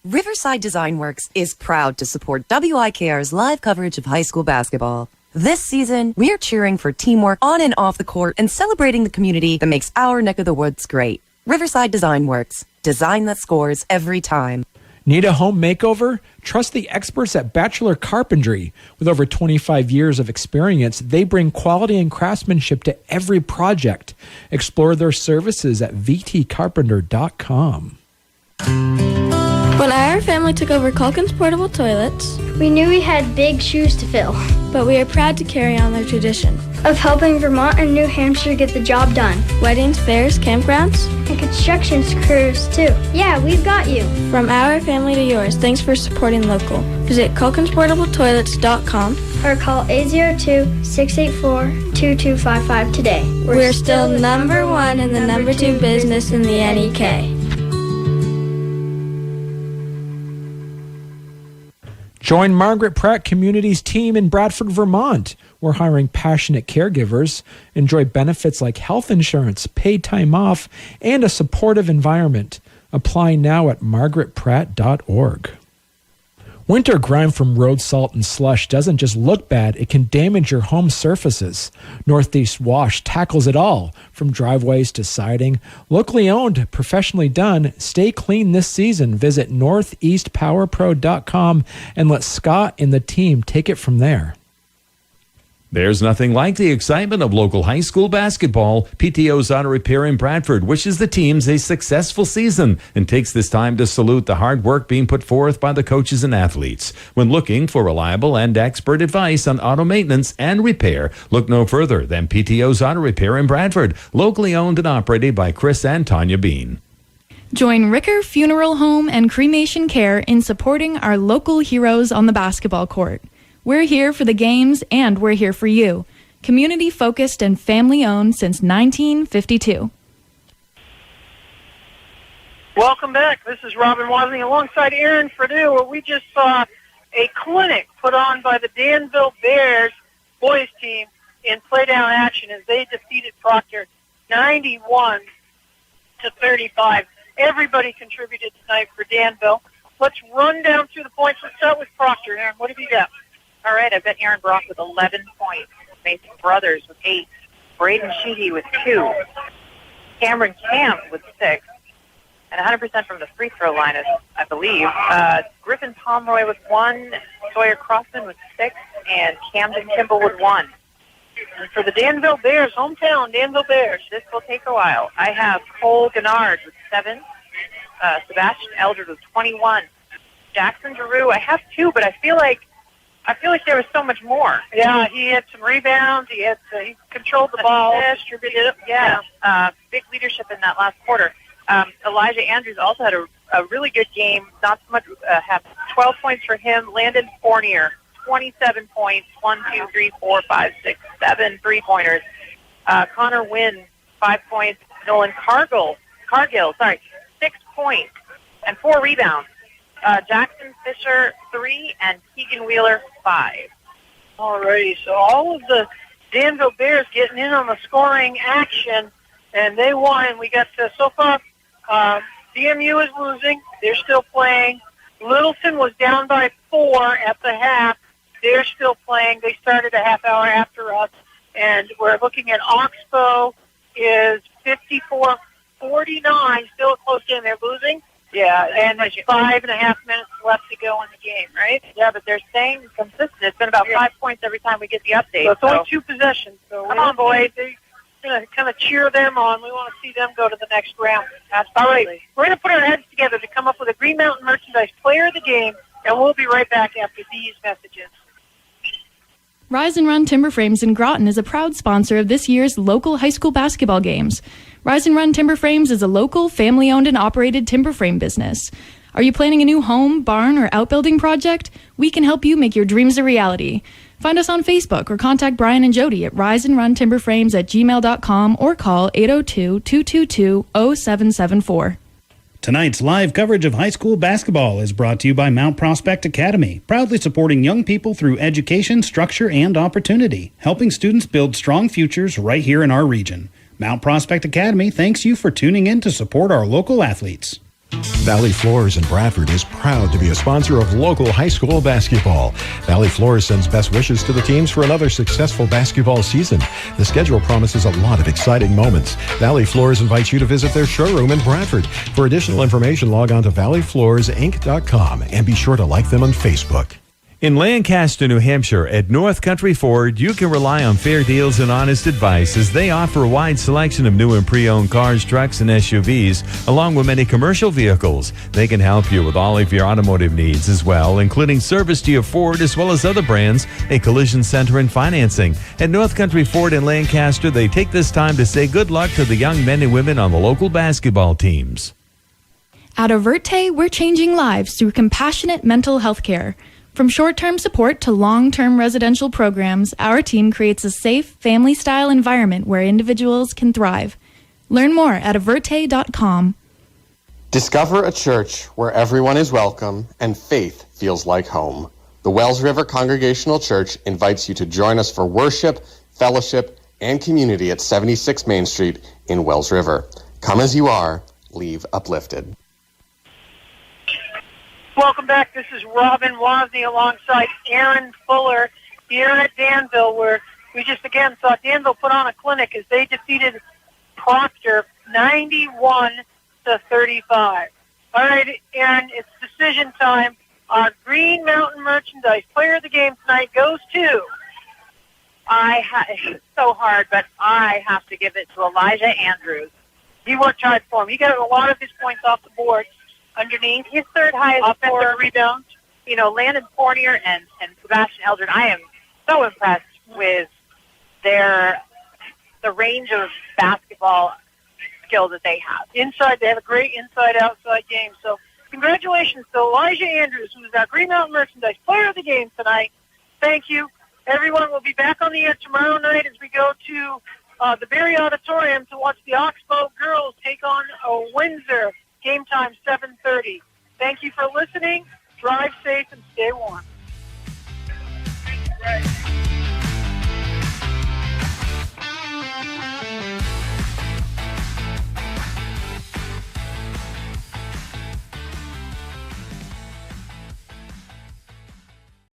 Speaker 9: Riverside Design Works is proud to support WIKR's live coverage of high school basketball. This season, we're cheering for teamwork on and off the court and celebrating the community that makes our neck of the woods great. Riverside Design Works. Design that scores every time.
Speaker 4: Need a home makeover? Trust the experts at Batchelder Carpentry. With over 25 years of experience, they bring quality and craftsmanship to every project. Explore their services at vtcarpenter.com.
Speaker 16: When our family took over Calkins portable toilets,
Speaker 7: we knew we had big shoes to fill.
Speaker 16: But we are proud to carry on their tradition
Speaker 7: of helping Vermont and New Hampshire get the job done.
Speaker 16: Weddings, fairs, campgrounds,
Speaker 7: and construction crews too. Yeah, we've got you.
Speaker 16: From our family to yours, thanks for supporting local. Visit CalkinsPortableToilets.com
Speaker 7: or call 802-684-2255 today.
Speaker 16: We're still number one and the number two business in the NEK.
Speaker 4: Join Margaret Pratt Community's team in Bradford, Vermont. We're hiring passionate caregivers. Enjoy benefits like health insurance, paid time off, and a supportive environment. Apply now at margaretpratt.org. Winter grime from road salt and slush doesn't just look bad, it can damage your home surfaces. Northeast Wash tackles it all, from driveways to siding. Locally owned, professionally done. Stay clean this season. Visit northeastpowerpro.com and let Scott and the team take it from there.
Speaker 5: There's nothing like the excitement of local high school basketball. PTO's Auto Repair in Bradford wishes the teams a successful season and takes this time to salute the hard work being put forth by the coaches and athletes. When looking for reliable and expert advice on auto maintenance and repair, look no further than PTO's Auto Repair in Bradford, locally owned and operated by Chris and Tanya Bean.
Speaker 6: Join Ricker Funeral Home and Cremation Care in supporting our local heroes on the basketball court. We're here for the games, and we're here for you. Community-focused and family-owned since 1952.
Speaker 1: Welcome back. This is Robin Wasling alongside Aaron Perdue, where we just saw a clinic put on by the Danville Bears boys team in playdown action as they defeated Proctor 91-35. Everybody contributed tonight for Danville. Let's run down through the points. Let's start with Proctor. Aaron, what have you got?
Speaker 2: All right, I've got Aaron Brock with 11 points. Mason Brothers with 8. Braden Sheehy with 2. Cameron Camp with 6. And 100% from the free throw line, I believe. Griffin Pomeroy with 1. Sawyer Crossman with 6. And Camden Kimball with 1. And for the Danville Bears, hometown Danville Bears, this will take a while. I have Cole Gennard with 7. Sebastian Eldred with 21. Jackson Giroux, I have 2, but I feel like there was so much more.
Speaker 1: Yeah, he had some rebounds. He controlled the ball, distributed it.
Speaker 2: Yeah, big leadership in that last quarter. Elijah Andrews also had a really good game. Not so much. Have 12 points for him. Landon Fournier, 27 points. 1, 2, 3, 4, 5, 6, 7 3-pointers. Connor Wynn, 5 points. Nolan Cargill, 6 points and 4 rebounds. Jackson Fisher, 3, and Keegan Wheeler, 5.
Speaker 1: Alrighty, so all of the Danville Bears getting in on the scoring action, and they won. We got so far, DMU is losing. They're still playing. Littleton was down by 4 at the half. They're still playing. They started a half hour after us, and we're looking at Oxbow is 54-49, still a close game. They're losing. Yeah, and there's 5.5 minutes left to go in the game, right?
Speaker 2: Yeah, but they're staying consistent. It's been about 5 points every time we get the update.
Speaker 1: So it's only 2 possessions. So
Speaker 2: come on, boys.
Speaker 1: They're going to kind of cheer them on. We want to see them go to the next round. All right, we're going to put our heads together to come up with a Green Mountain Merchandise Player of the Game, and we'll be right back after these messages.
Speaker 6: Rise and Run Timber Frames in Groton is a proud sponsor of this year's local high school basketball games. Rise and Run Timber Frames is a local, family-owned and operated timber frame business. Are you planning a new home, barn, or outbuilding project? We can help you make your dreams a reality. Find us on Facebook or contact Brian and Jody at riseandruntimberframes@gmail.com or call 802-222-0774.
Speaker 3: Tonight's live coverage of high school basketball is brought to you by Mount Prospect Academy, proudly supporting young people through education, structure, and opportunity, helping students build strong futures right here in our region. Mount Prospect Academy thanks you for tuning in to support our local athletes.
Speaker 10: Valley Floors in Bradford is proud to be a sponsor of local high school basketball. Valley Floors sends best wishes to the teams for another successful basketball season. The schedule promises a lot of exciting moments. Valley Floors invites you to visit their showroom in Bradford. For additional information, log on to valleyfloorsinc.com and be sure to like them on Facebook.
Speaker 5: In Lancaster, New Hampshire, at North Country Ford, you can rely on fair deals and honest advice as they offer a wide selection of new and pre-owned cars, trucks, and SUVs, along with many commercial vehicles. They can help you with all of your automotive needs as well, including service to your Ford as well as other brands, a collision center, and financing. At North Country Ford in Lancaster, they take this time to say good luck to the young men and women on the local basketball teams.
Speaker 6: At Averte, we're changing lives through compassionate mental health care. From short-term support to long-term residential programs, our team creates a safe, family-style environment where individuals can thrive. Learn more at averte.com.
Speaker 17: Discover a church where everyone is welcome and faith feels like home. The Wells River Congregational Church invites you to join us for worship, fellowship, and community at 76 Main Street in Wells River. Come as you are, leave uplifted.
Speaker 1: Welcome back. This is Robin Wozni alongside Aaron Fuller here at Danville, where we just again saw Danville put on a clinic as they defeated Proctor 91-35. All right, Aaron, it's decision time. Our Green Mountain Merchandise Player of the Game tonight goes to...
Speaker 2: It's so hard, but I have to give it to Elijah Andrews.
Speaker 1: He worked hard for him. He got a lot of his points off the board. Underneath
Speaker 2: his third highest
Speaker 1: offensive rebound.
Speaker 2: You know, Landon Fournier and Sebastian Eldred, I am so impressed with the range of basketball skills that they have.
Speaker 1: Inside, they have a great inside-outside game. So congratulations to Elijah Andrews, who is our Green Mountain Merchandise Player of the Game tonight. Thank you. Everyone will be back on the air tomorrow night as we go to the Berry Auditorium to watch the Oxbow girls take on Windsor. Game time, 7:30. Thank you for listening. Drive safe and stay warm.